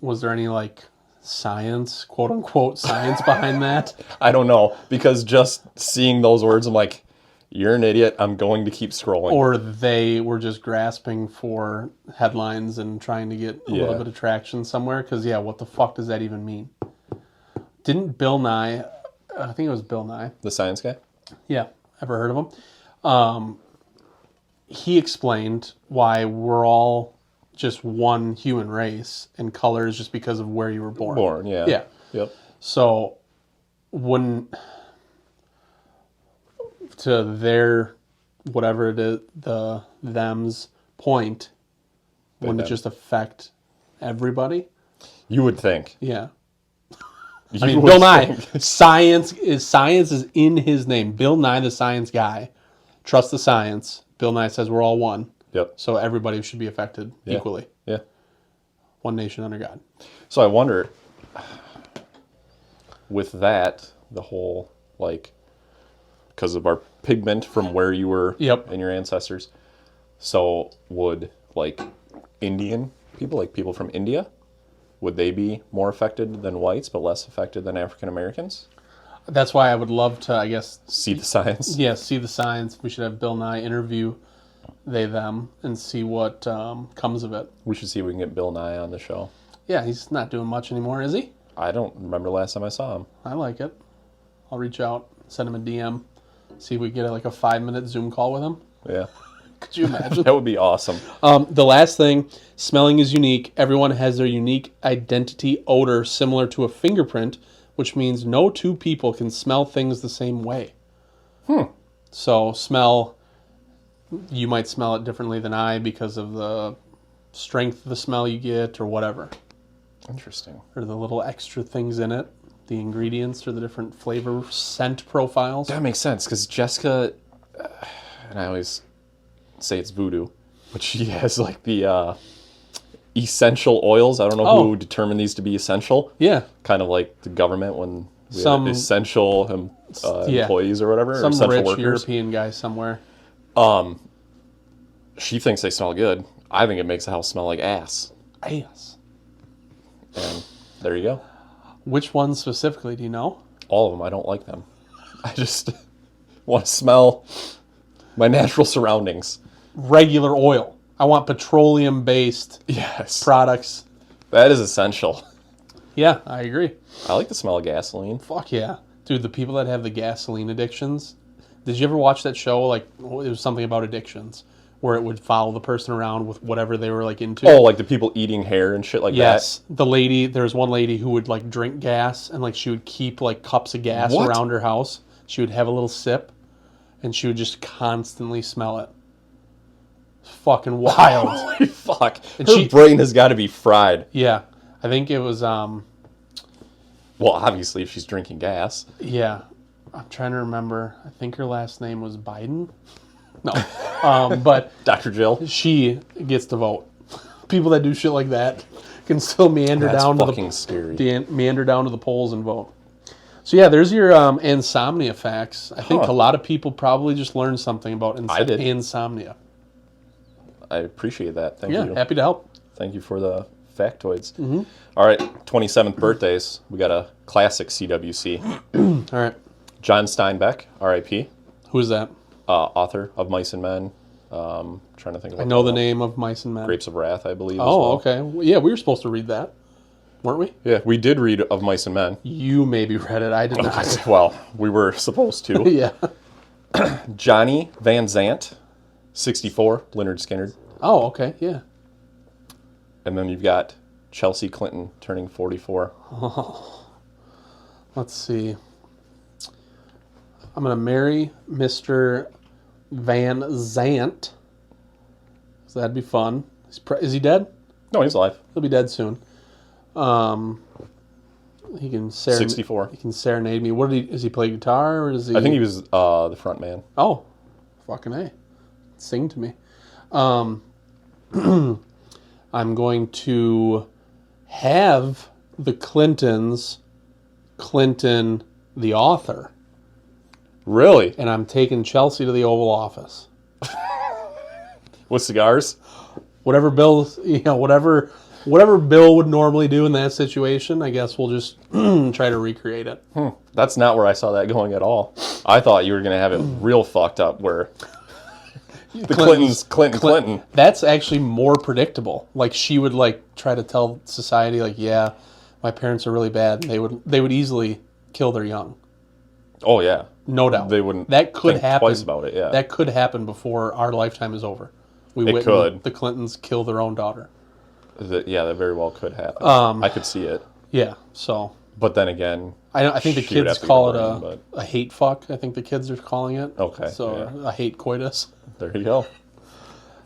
Was there any like science, quote unquote, science behind that? I don't know, because just seeing those words, I'm like, you're an idiot. I'm going to keep scrolling. Or they were just grasping for headlines and trying to get a little bit of traction somewhere? Because, what the fuck does that even mean? Didn't Bill Nye, I think it was Bill Nye. The science guy? Yeah, ever heard of him? He explained why we're all just one human race and color is just because of where you were born. Born, yeah. Yeah. Yep. So, to their, whatever it is, them's point, wouldn't it just affect everybody? You would think. Yeah. You I mean, would Bill Nye, think. science is in his name. Bill Nye, the science guy. Trust the science. Bill Nye says we're all one. Yep. So everybody should be affected equally. Yeah. One nation under God. So I wonder, with that, the whole, like, because of our pigment from where you were Yep. and your ancestors, So would like Indian people, like people from India, would they be more affected than whites but less affected than African Americans? That's why I would love to, I guess, See the science? yeah, see the science. We should have Bill Nye interview them and see what comes of it. We should see if we can get Bill Nye on the show. Yeah, he's not doing much anymore, is he? I don't remember the last time I saw him. I like it. I'll reach out, send him a DM, see if we get like a 5-minute Zoom call with him. Yeah. Could you imagine? That would be awesome. The last thing, smelling is unique. Everyone has their unique identity odor similar to a fingerprint, which means no two people can smell things the same way. So smell, you might smell it differently than I because of the strength of the smell you get or whatever. Interesting. Or the little extra things in it, the ingredients or the different flavor scent profiles. That makes sense because Jessica, and I always say it's voodoo, but she has like the essential oils. I don't know who determined these to be essential. Yeah. Kind of like the government when we Some had essential employees or whatever. Some or essential rich workers. European guy somewhere. She thinks they smell good. I think it makes the house smell like ass. Ass. And there you go. Which ones specifically, do you know? All of them. I don't like them. I just want to smell my natural surroundings. Regular oil. I want petroleum-based Yes. products. That is essential. Yeah, I agree. I like the smell of gasoline. Fuck yeah. Dude, the people that have the gasoline addictions. Did you ever watch that show? Like, it was something about addictions, where it would follow the person around with whatever they were, like, into. Oh, like the people eating hair and shit like yes. The lady, there was one lady who would, like, drink gas, and, like, she would keep, like, cups of gas What? around her house. She would have a little sip, and she would just constantly smell it. It's fucking wild. that? Holy fuck. And Her brain has got to be fried. Yeah. I think it was, Well, obviously, if she's drinking gas. yeah. I'm trying to remember. I think her last name was Biden. No. But Dr. Jill. she gets to vote. People that do shit like that can still meander That's down to fucking scary. meander down to the polls and vote. So yeah, there's your insomnia facts. I think a lot of people probably just learned something about I did. insomnia. I appreciate that. Thank Yeah, you. happy to help. Thank you for the factoids. Mm-hmm. All right, 27th birthdays. We got a classic CWC. All right. John Steinbeck, R.I.P., Who is that? author of Mice and Men. Trying to think of I know the name of Mice and Men. Grapes of Wrath, I believe. as Oh, well. okay. Well, yeah, we were supposed to read that, weren't we? Yeah, we did read of Mice and Men. You maybe read it. I did not. Well, we were supposed to. Yeah. Johnny Van Zant, 64, Leonard Skinner. Oh, okay. Yeah. And then you've got Chelsea Clinton turning 44. Let's see. I'm going to marry Mr. Van Zant. So that'd be fun. Is he dead? No, he's alive. He'll be dead soon. He can 64. He can serenade me. What does he play guitar or does he? I think he was the front man. Oh, fucking A. Sing to me. I'm going to have the Clintons, Clinton the author, Really? and I'm taking Chelsea to the Oval Office. With cigars? Whatever Bill, whatever Bill would normally do in that situation, I guess we'll just try to recreate it. That's not where I saw that going at all. I thought you were going to have it real fucked up where the Clinton. That's actually more predictable. Like she would try to tell society yeah, my parents are really bad. And they would easily kill their young. Oh, yeah. No doubt. They wouldn't That could think happen. twice about it, yeah. That could happen before our lifetime is over. We It witnessed could. the Clintons kill their own daughter. That very well could happen. I could see it. Yeah, so But then again, I think the she would kids have to call get it brain, a hate fuck. I think the kids are calling it. Okay, So yeah. a hate coitus. there you go.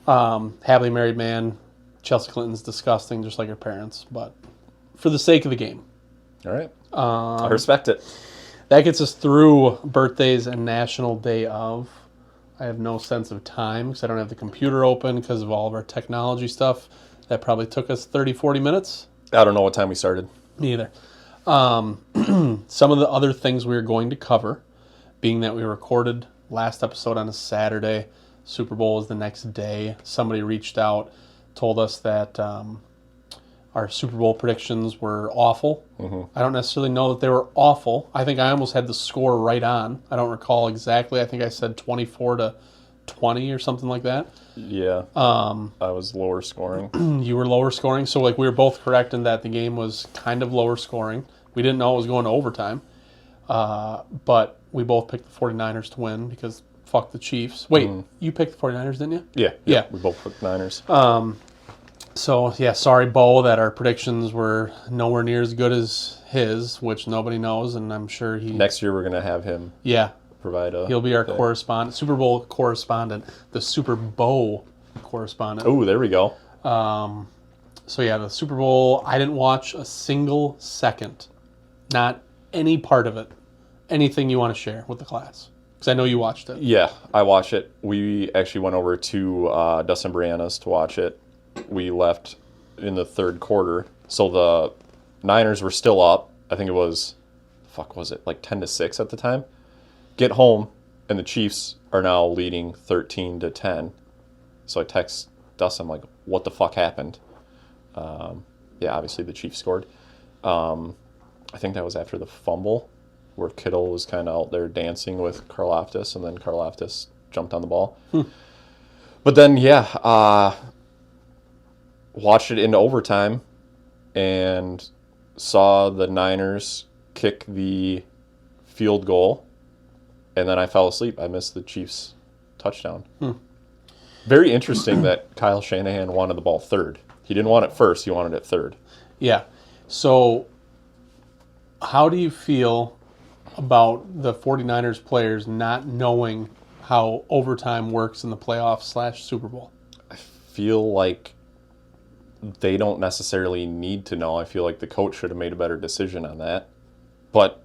Happily married man. Chelsea Clinton's disgusting, just like her parents. But for the sake of the game. All right. I respect it. That gets us through birthdays and National Day of. I have no sense of time because I don't have the computer open because of all of our technology stuff. That probably took us 30, 40 minutes. I don't know what time we started. Me either. Some of the other things we are going to cover, being that we recorded last episode on a Saturday, Super Bowl is the next day. Somebody reached out, told us that our Super Bowl predictions were awful. I don't necessarily know that they were awful. I think I almost had the score right on. I don't recall exactly. I think I said 24-20 or something like that. Yeah. I was lower scoring. You were lower scoring, so like we were both correct in that the game was kind of lower scoring. We didn't know it was going to overtime, but we both picked the 49ers to win because fuck the Chiefs. Wait, you picked the 49ers, didn't you? Yeah. We both picked Niners. So, yeah, sorry, Bo, that our predictions were nowhere near as good as his, which nobody knows, and I'm sure he... Next year we're going to have him provide a... He'll be our correspondent, Super Bowl correspondent, the Super Bowl correspondent. Oh, there we go. So, yeah, the Super Bowl, I didn't watch a single second. Not any part of it. Anything you want to share with the class? Because I know you watched it. Yeah, I watched it. We actually went over to Dustin Brianna's to watch it. We left in the third quarter. So the Niners were still up. I think it was, like 10-6 at the time. Get home, and the Chiefs are now leading 13-10. So I text Dustin, I'm like, what the fuck happened? Obviously the Chiefs scored. I think that was after the fumble, where Kittle was kind of out there dancing with Karlaftis, and then Karlaftis jumped on the ball. But then, watched it into overtime and saw the Niners kick the field goal, and then I fell asleep. I missed the Chiefs' touchdown. Very interesting that Kyle Shanahan wanted the ball third. He didn't want it first, he wanted it third. Yeah. So, how do you feel about the 49ers players not knowing how overtime works in the playoffs / Super Bowl? I feel like they don't necessarily need to know. I feel like the coach should have made a better decision on that. But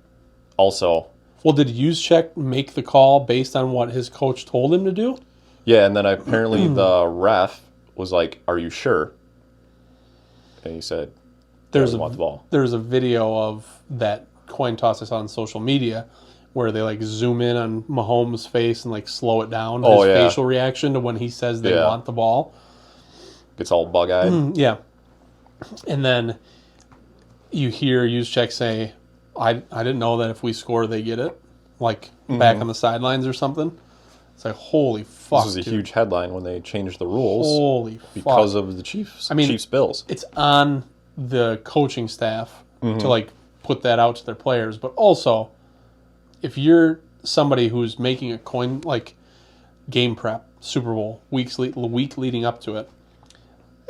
also... Well, did Juszczyk make the call based on what his coach told him to do? Yeah, and then apparently the ref was like, are you sure? And he said, want the ball. There's a video of that coin toss I saw on social media where they like zoom in on Mahomes' face and like slow it down. His facial reaction to when he says they want the ball. Gets all bug-eyed. Yeah. And then you hear Juszczyk say, I didn't know that if we score, they get it. Like, back on the sidelines or something. It's like, holy fuck, This was a huge headline when they changed the rules. Holy fuck. Because of the Chiefs. Chiefs Bills. It's on the coaching staff to, like, put that out to their players. But also, if you're somebody who's making a coin, like, game prep, Super Bowl, week leading up to it,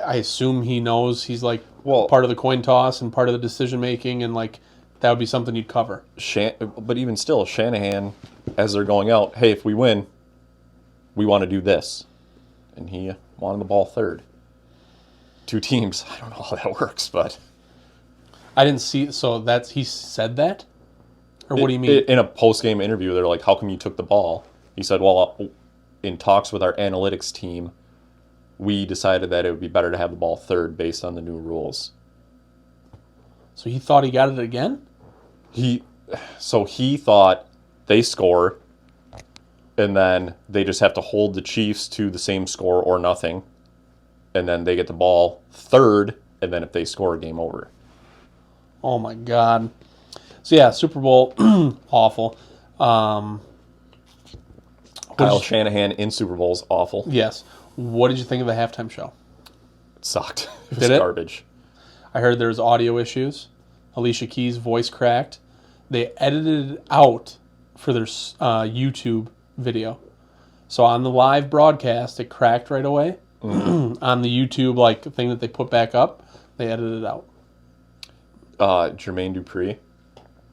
I assume he knows he's like part of the coin toss and part of the decision making, and like that would be something you'd cover. But even still, Shanahan, as they're going out, hey, if we win, we want to do this, and he wanted the ball third. Two teams. I don't know how that works, but I didn't see. So he said that, or what do you mean? In a post-game interview, they're like, "How come you took the ball?" He said, "Well, in talks with our analytics team, we decided that it would be better to have the ball third based on the new rules." So he thought he got it again? He thought they score, and then they just have to hold the Chiefs to the same score or nothing, and then they get the ball third, and then if they score, game over. Oh my God. So yeah, Super Bowl, awful. Kyle Shanahan in Super Bowl's awful. Yes. What did you think of the halftime show? It sucked. It was garbage. I heard there was audio issues. Alicia Keys' voice cracked. They edited it out for their YouTube video. So on the live broadcast, it cracked right away. On the YouTube thing that they put back up, they edited it out. Jermaine Dupri.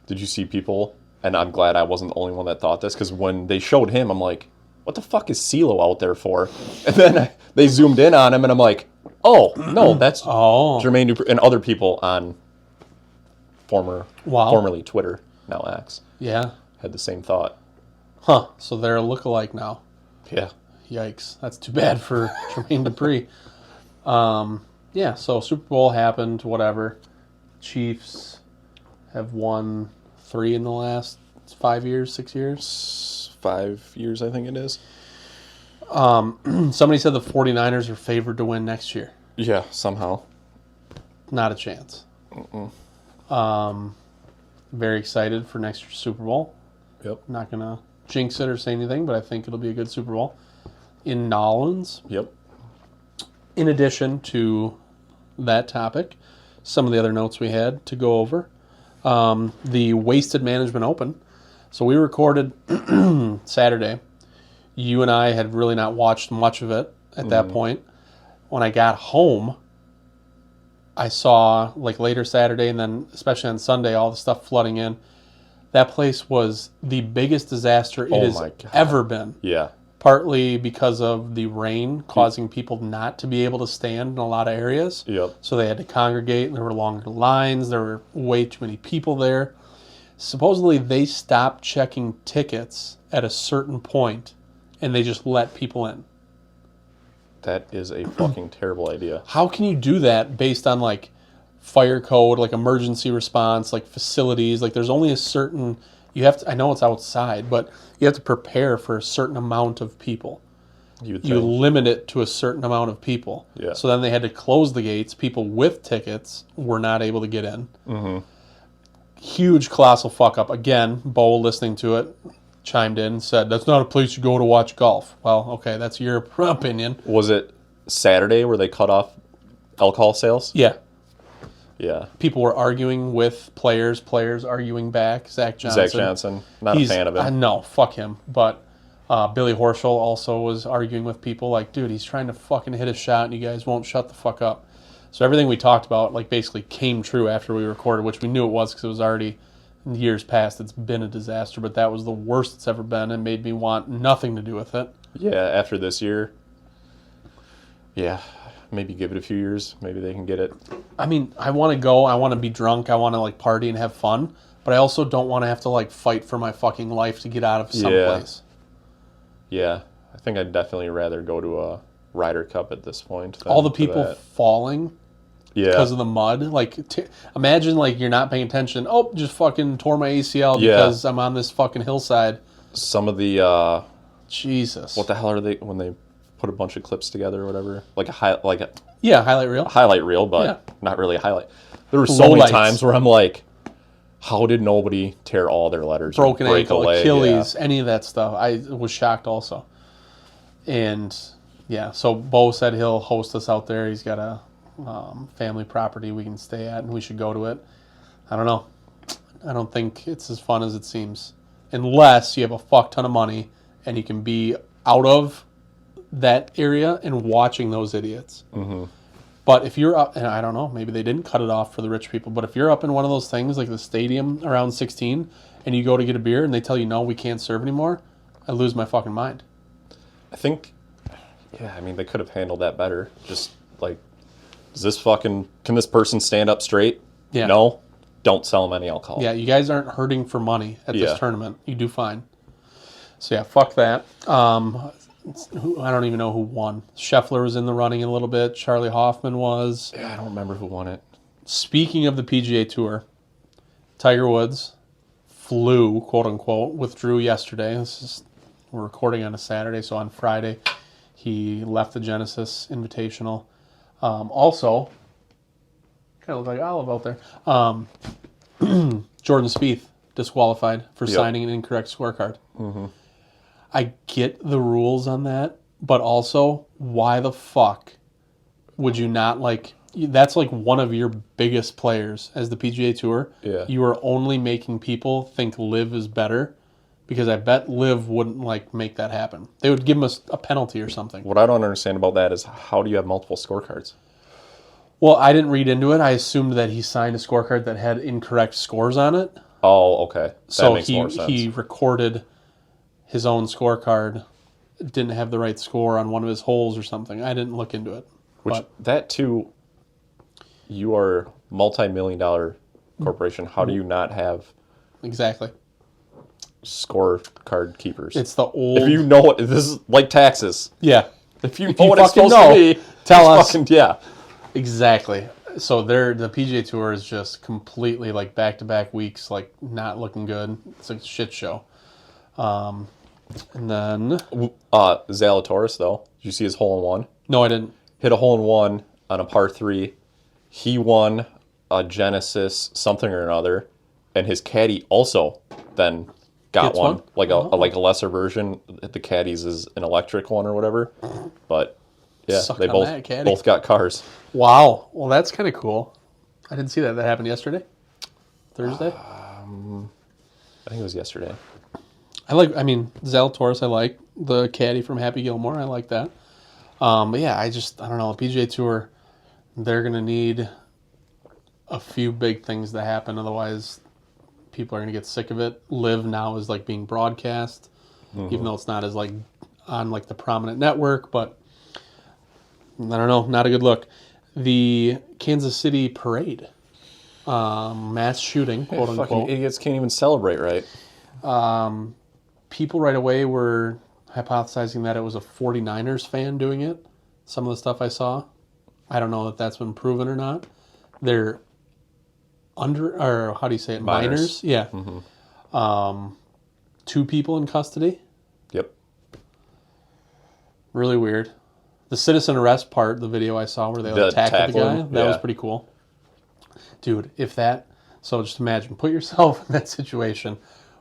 Did you see people? And I'm glad I wasn't the only one that thought this, because when they showed him, I'm like, what the fuck is CeeLo out there for? And then they zoomed in on him, and I'm like, oh, no, that's Jermaine Dupri. And other people on formerly Twitter, now X, had the same thought. Huh, so they're a lookalike now. Yeah. Yikes, that's too bad for Jermaine Dupri. So Super Bowl happened, whatever. Chiefs have won 3 in the last 5 years, 6 years? 5 years, I think it is. Somebody said the 49ers are favored to win next year. Yeah, somehow. Not a chance. Very excited for next year's Super Bowl. Yep. Not going to jinx it or say anything, but I think it'll be a good Super Bowl. In Nolans, Yep. in addition to that topic, some of the other notes we had to go over. The Wasted Management Open. So we recorded Saturday. You and I had really not watched much of it at that point. When I got home, I saw, like, later Saturday and then especially on Sunday, all the stuff flooding in. That place was the biggest disaster it has ever been. Yeah. Partly because of the rain causing people not to be able to stand in a lot of areas. Yep. So they had to congregate. There were longer lines. There were way too many people there. Supposedly they stopped checking tickets at a certain point and they just let people in. That is a fucking terrible idea. How can you do that based on, like, fire code, like emergency response, like facilities? Like, there's only a certain... You have to, I know it's outside, but you have to prepare for a certain amount of people. You limit it to a certain amount of people. Yeah. So then they had to close the gates. People with tickets were not able to get in. Mm-hmm. Huge, colossal fuck up. Again, Bo, listening to it, chimed in and said, that's not a place you go to watch golf. Well, okay, that's your opinion. Was it Saturday where they cut off alcohol sales? Yeah. Yeah. People were arguing with players arguing back. Zach Johnson. Not a fan of him. No, fuck him. But Billy Horschel also was arguing with people like, dude, he's trying to fucking hit a shot and you guys won't shut the fuck up. So everything we talked about, like, basically came true after we recorded, which we knew it was because it was already in years past. It's been a disaster, but that was the worst it's ever been and made me want nothing to do with it. Yeah, after this year. Yeah. Maybe give it a few years. Maybe they can get it. I mean, I want to go. I want to be drunk. I want to, like, party and have fun. But I also don't want to have to, like, fight for my fucking life to get out of someplace. Yeah. I think I'd definitely rather go to a Ryder Cup at this point. All the people falling because of the mud. Like, imagine, like, you're not paying attention. Oh, just fucking tore my ACL because I'm on this fucking hillside. Some of the... Jesus. What the hell are they... When they put a bunch of clips together or whatever? Highlight reel. A highlight reel, but not really a highlight. There were so Low many lights. times where I'm like, how did nobody tear all their letters? Broken break ankle, a leg? Achilles, any of that stuff. I was shocked also. And, yeah, so Bo said he'll host us out there. He's got a family property we can stay at, and we should go to it. I don't know. I don't think it's as fun as it seems. Unless you have a fuck ton of money and you can be out of that area and watching those idiots. Mm-hmm. But if you're up, and I don't know, maybe they didn't cut it off for the rich people, but if you're up in one of those things like the stadium around 16 and you go to get a beer and they tell you, no, we can't serve anymore, I lose my fucking mind. I think, I mean, they could have handled that better. Just like, can this person stand up straight? Yeah. No? Don't sell them any alcohol. Yeah, you guys aren't hurting for money at this tournament. You do fine. So yeah, fuck that. I don't even know who won. Scheffler was in the running a little bit. Charlie Hoffman was. Yeah, I don't remember who won it. Speaking of the PGA Tour, Tiger Woods flew, quote unquote, withdrew yesterday. We're recording on a Saturday, so on Friday he left the Genesis Invitational. Also, kind of look like Olive out there. Jordan Spieth disqualified for signing an incorrect scorecard. Mm-hmm. I get the rules on that, but also, why the fuck would you not, like, that's like one of your biggest players as the PGA Tour. Yeah. You are only making people think Liv is better, because I bet Liv wouldn't, like, make that happen. They would give him a penalty or something. What I don't understand about that is, how do you have multiple scorecards? Well, I didn't read into it. I assumed that he signed a scorecard that had incorrect scores on it. Oh, okay. That makes more sense. He recorded his own scorecard, didn't have the right score on one of his holes or something. I didn't look into it. That too, you are multi-million-dollar corporation. How do you not have Exactly. scorecard keepers? It's the old... If you know it, this is like taxes. Yeah. If you know what it's fucking supposed to be, tell us. Yeah. Exactly. So the PGA Tour is just completely, like, back-to-back weeks, like, not looking good. It's a shit show. And then, Zalatoris, though. Did you see his hole-in-one? no, I didn't. Hit a hole-in-one on a par 3. He won a Genesis something or another, and his caddy also then got Gets one. one? Like a lesser version. The caddy's is an electric one or whatever. But yeah, Suck they on that, caddy. both got cars. Wow. Well, that's kind of cool. I didn't see that. That happened yesterday? Thursday? I think it was yesterday. Zalatoris, I like. The caddy from Happy Gilmore, I like that. But yeah, I don't know. PGA Tour, they're going to need a few big things to happen. Otherwise, people are going to get sick of it. Live now is like being broadcast, even though it's not as like on like the prominent network. But I don't know. Not a good look. The Kansas City parade, mass shooting, quote Fucking unquote. idiots can't even celebrate right. People right away were hypothesizing that it was a 49ers fan doing it. Some of the stuff I saw. I don't know if that's been proven or not. They're how do you say it? Minors. Yeah. 2 people in custody. Yep. Really weird. The citizen arrest part, the video I saw where they tackled the guy, that was pretty cool. Dude, so just imagine, put yourself in that situation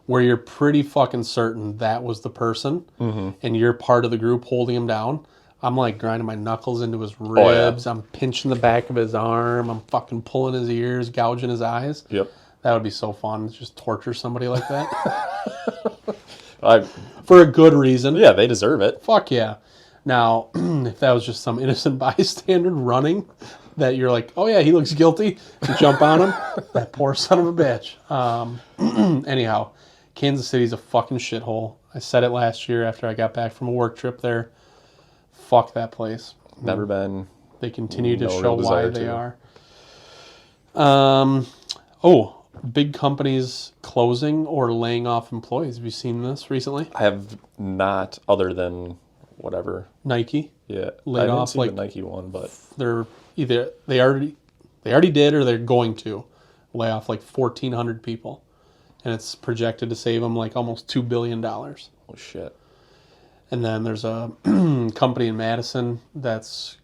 where you're pretty fucking certain that was the person, and you're part of the group holding him down. I'm like grinding my knuckles into his ribs. I'm pinching the back of his arm. I'm fucking pulling his ears, gouging his eyes. Yep. That would be so fun to just torture somebody like that. For a good reason. Yeah, they deserve it. Fuck yeah. Now, if that was just some innocent bystander running, that you're like, oh yeah, he looks guilty, you jump on him, that poor son of a bitch. Anyhow, Kansas City's a fucking shithole. I said it last year after I got back from a work trip there. Fuck that place. Never been. They continue to no show real why desire they are. Big companies closing or laying off employees. Have you seen this recently? I have not, other than whatever. Nike. Yeah, Laid I didn't off, see like, the Nike one, but They're either they already did or they're going to lay off like 1,400 people, and it's projected to save them like almost $2 billion. oh shit. And then there's a company in Madison that's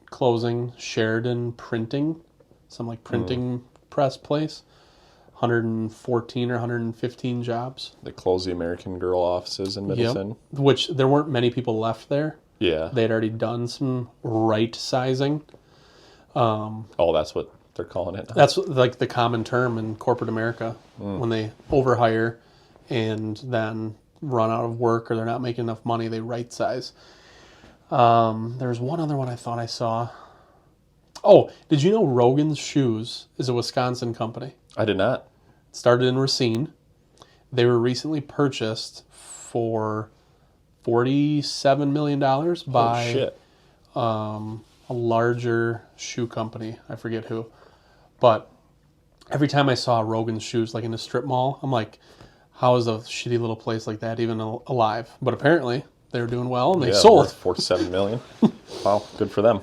closing, Sheridan Printing, some like printing press place. 114 or 115 jobs. They closed the American Girl offices in Madison. Yep. Which there weren't many people left there. Yeah. They had already done some right sizing. Oh, that's what they're calling it now. That's like the common term in corporate America when they overhire and then run out of work or they're not making enough money, they right size. There's one other one I thought I saw. Oh, did you know Rogan's Shoes is a Wisconsin company? I did not. It started in Racine. They were recently purchased for $47 million by shit. a larger shoe company. I forget who. But every time I saw Rogan's Shoes like in a strip mall, I'm like, how is a shitty little place like that even alive? But apparently they were doing well and they sold. $47 million. Wow, good for them.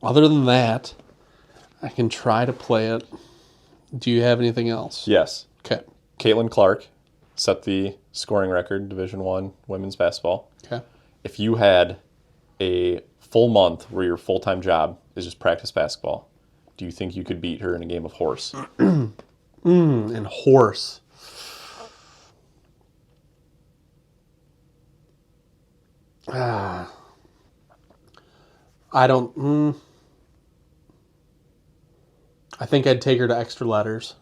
Other than that, I can try to play it. Do you have anything else? Yes. Okay. Caitlin Clark set the scoring record, Division I women's basketball. Okay. If you had a full month where your full-time job is just practice basketball, do you think you could beat her in a game of horse? And horse. I don't. I think I'd take her to extra letters.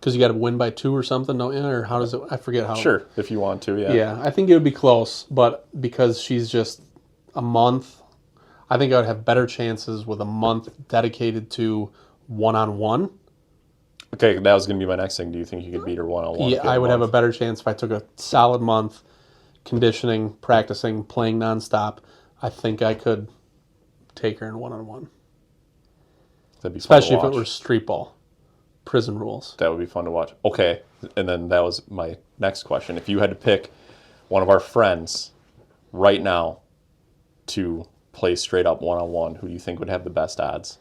Because you got to win by 2 or something, don't you? Or how does it? I forget how. Sure, if you want to, yeah. Yeah, I think it would be close, but because she's just a month, I think I would have better chances with a month dedicated to one-on-one. Okay, that was going to be my next thing. Do you think you could beat her one-on-one? Yeah, I would have a better chance if I took a solid month, conditioning, practicing, playing nonstop. I think I could take her in one-on-one. That'd be fun to Especially if it watch. were street ball, prison rules. That would be fun to watch. Okay, and then that was my next question. If you had to pick one of our friends right now to play straight up one-on-one, who do you think would have the best odds?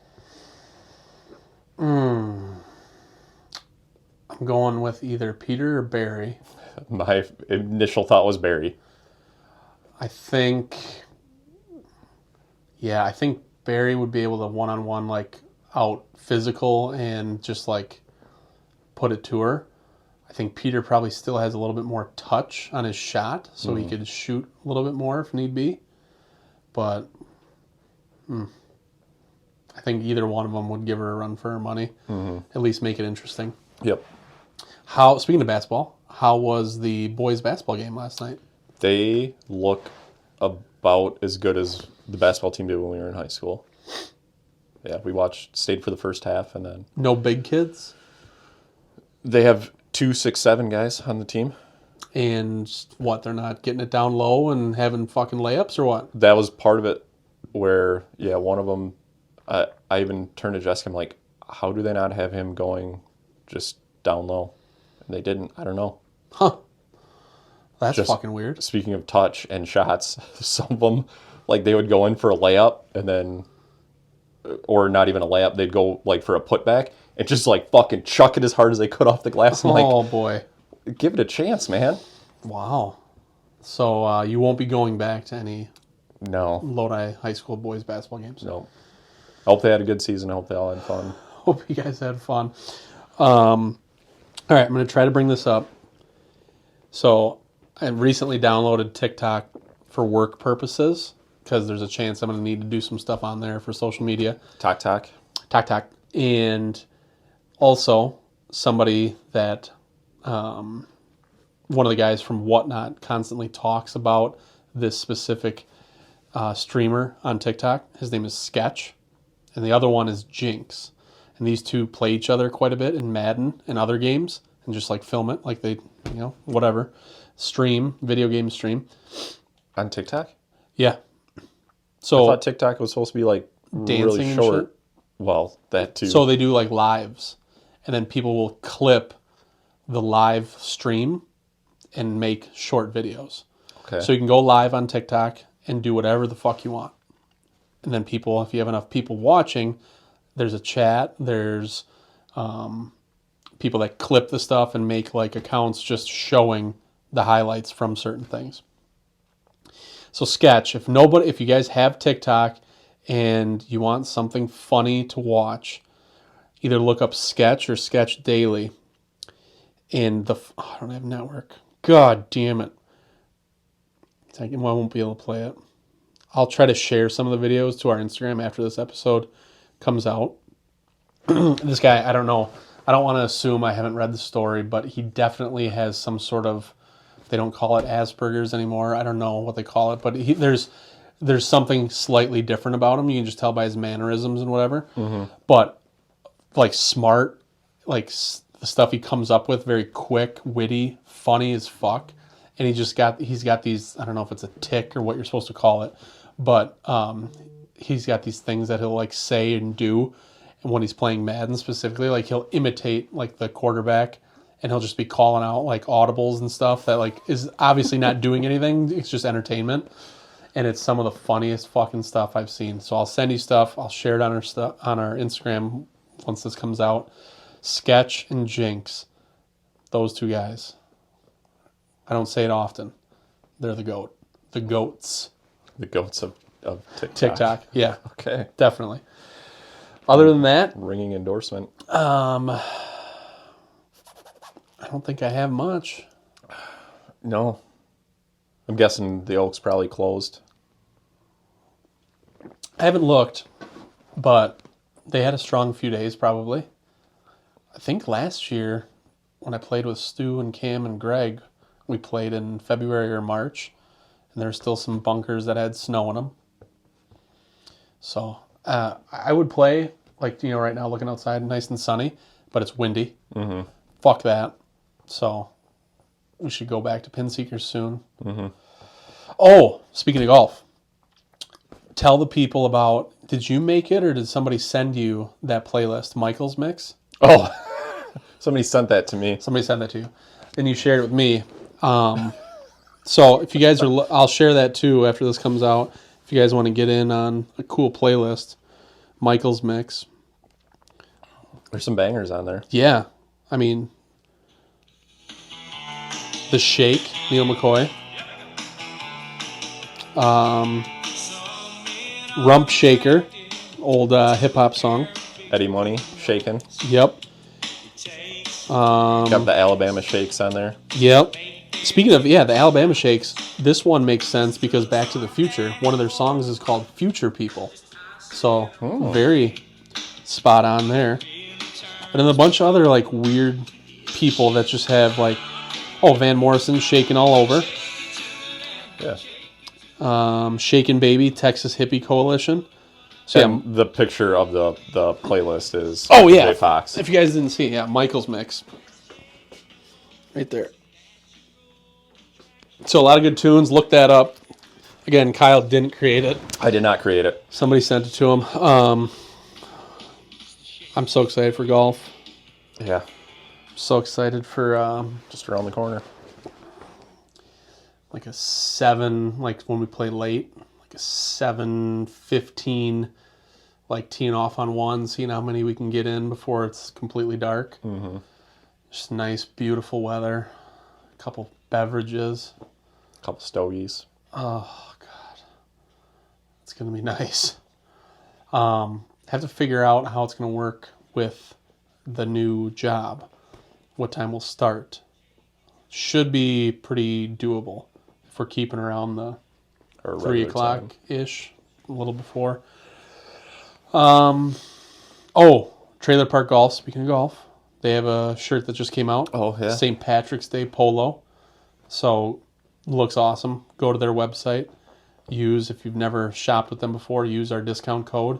I'm going with either Peter or Barry. My initial thought was Barry. I think Barry would be able to one-on-one, like, out physical and just, like, put it to her. I think Peter probably still has a little bit more touch on his shot, so he could shoot a little bit more if need be. But I think either one of them would give her a run for her money. At least make it interesting. Yep. Speaking of basketball, how was the boys' basketball game last night? They look about as good as the basketball team did when we were in high school. Yeah, stayed for the first half, and then... No big kids? They have 2 6'7" guys on the team. And what, they're not getting it down low and having fucking layups or what? That was part of it where, one of them, I even turned to Jessica, I'm like, how do they not have him going just down low? And they didn't. I don't know. Huh. That's Just fucking weird. Speaking of touch and shots, some of them, like, they would go in for a layup and then, or not even a layup, they'd go, like, for a putback and just, like, fucking chuck it as hard as they could off the glass. I'm like, boy. Give it a chance, man. Wow. So you won't be going back to any No. Lodi High School boys basketball games? No. I hope they had a good season. I hope they all had fun. Hope you guys had fun. All right, I'm going to try to bring this up. So I recently downloaded TikTok for work purposes because there's a chance I'm going to need to do some stuff on there for social media. Talk. TikTok. And also somebody that one of the guys from Whatnot constantly talks about this specific streamer on TikTok. His name is Sketch, and the other one is Jinx. And these two play each other quite a bit in Madden and other games, and just like film it, like they, whatever, video game stream. On TikTok? Yeah. I So thought TikTok was supposed to be like dancing really and short. shit? Well, that too. So they do like lives, and then people will clip the live stream and make short videos. Okay. So you can go live on TikTok and do whatever the fuck you want. And then people, if you have enough people watching, there's a chat, there's people that clip the stuff and make like accounts just showing the highlights from certain things. So Sketch, if you guys have TikTok and you want something funny to watch, either look up Sketch or Sketch Daily. And I don't have network. God damn it. I won't be able to play it. I'll try to share some of the videos to our Instagram after this episode comes out. This guy, I don't know. I don't want to assume, I haven't read the story, but he definitely has some sort of, they don't call it Asperger's anymore. I don't know what they call it, but there's something slightly different about him. You can just tell by his mannerisms and whatever. Mm-hmm. But like smart, like the stuff he comes up with, very quick, witty, funny as fuck. And he's got these, I don't know if it's a tick or what you're supposed to call it, but he's got these things that he'll like say and do. And when he's playing Madden specifically, like he'll imitate like the quarterback and he'll just be calling out like audibles and stuff that like is obviously not doing anything. It's just entertainment. And it's some of the funniest fucking stuff I've seen. So I'll send you stuff. I'll share it on our Instagram once this comes out. Sketch and Jinx. Those two guys. I don't say it often. They're the GOAT. The GOATs. The goats of TikTok. TikTok. Yeah. Okay. Definitely. Other than that, Ringing endorsement. I don't think I have much. No. I'm guessing the Oak's probably closed. I haven't looked, but they had a strong few days probably. I think last year when I played with Stu and Cam and Greg, we played in February or March, and there's still some bunkers that had snow in them. So I would play, like, right now looking outside, nice and sunny, but it's windy. Mm-hmm. Fuck that. So we should go back to Pin Seekers soon. Mm-hmm. Oh, speaking of golf, tell the people about, did you make it or did somebody send you that playlist, Michael's Mix? Oh, somebody sent that to me. Somebody sent that to you. Then you shared it with me. So if you guys I'll share that too after this comes out. If you guys want to get in on a cool playlist, Michael's Mix. There's some bangers on there. Yeah. I mean, The Shake, Neil McCoy. Rump Shaker, old hip-hop song. Eddie Money, Shakin'. Yep. Got the Alabama Shakes on there. Yep. Speaking of, the Alabama Shakes, this one makes sense because Back to the Future, one of their songs is called Future People. So, very spot on there. And then a bunch of other, like, weird people that just have, like, Van Morrison, Shakin' All Over. Yeah. Shakin' Baby, Texas Hippie Coalition. So, And the picture of the playlist is Jay Fox. If you guys didn't see it, Michael's Mix. Right there. So, a lot of good tunes. Look that up. Again, Kyle didn't create it. I did not create it. Somebody sent it to him. I'm so excited for golf. Yeah. So excited for Just around the corner. like a 7, like when we play late, like a 7:15, like teeing off on 1, seeing how many we can get in before it's completely dark. Mm-hmm. Just nice, beautiful weather. A couple beverages. A couple stogies. Oh, God. It's going to be nice. Have to figure out how it's going to work with the new job. What time we'll start. Should be pretty doable if we're keeping around the Or 3 regular o'clock time. ish, a little before. Trailer Park Golf. Speaking of golf, they have a shirt that just came out. Oh, yeah. St. Patrick's Day polo. So looks awesome. Go to their website. If you've never shopped with them before, use our discount code.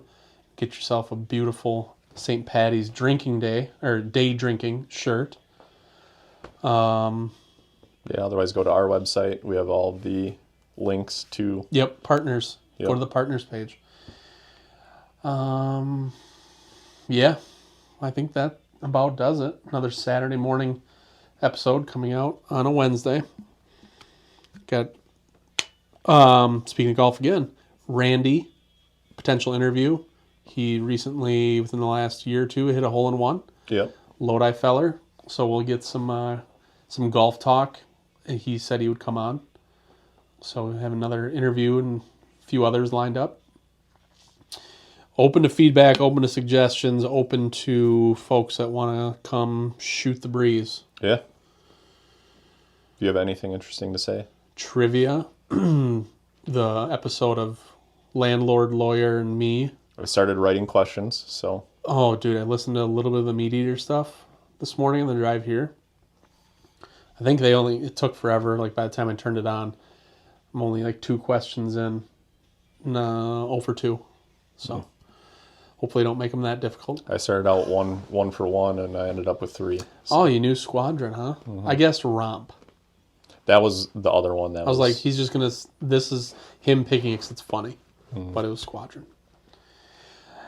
Get yourself a beautiful St. Patty's drinking day or day drinking shirt. Otherwise go to our website. We have all the links to... Yep, partners. Yep. Go to the partners page. I think that about does it. Another Saturday morning episode coming out on a Wednesday. Got, speaking of golf again, Randy, potential interview. He recently, within the last year or two, hit a hole-in-one. Yep. Lodi feller. So we'll get some golf talk. He said he would come on. So we have another interview and a few others lined up. Open to feedback, open to suggestions, open to folks that want to come shoot the breeze. Yeah. Do you have anything interesting to say? Trivia. The episode of Landlord, Lawyer, and Me. I started writing questions, so... Oh, dude, I listened to a little bit of the Meat Eater stuff this morning on the drive here. I think it took forever. Like, by the time I turned it on, I'm only like 2 questions in. 0 for 2. So, hopefully I don't make them that difficult. I started out one for one, and I ended up with 3. So Oh, you knew Squadron, huh? I guessed Romp. that was the other one. I was like, he's just going to... This is him picking it because it's funny. But it was Squadron.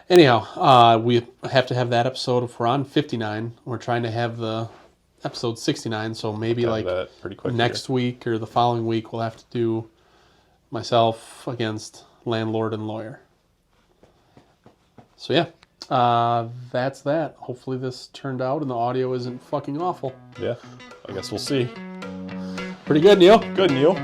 Anyhow, we have to have that episode if we're on 59. We're trying to have the episode 69, so maybe Got like that pretty quick next week or the following week we'll have to do myself against Landlord and Lawyer. So yeah, that's that. Hopefully this turned out and the audio isn't fucking awful. Yeah, I guess we'll see. Pretty good, Neil. Good, Neil.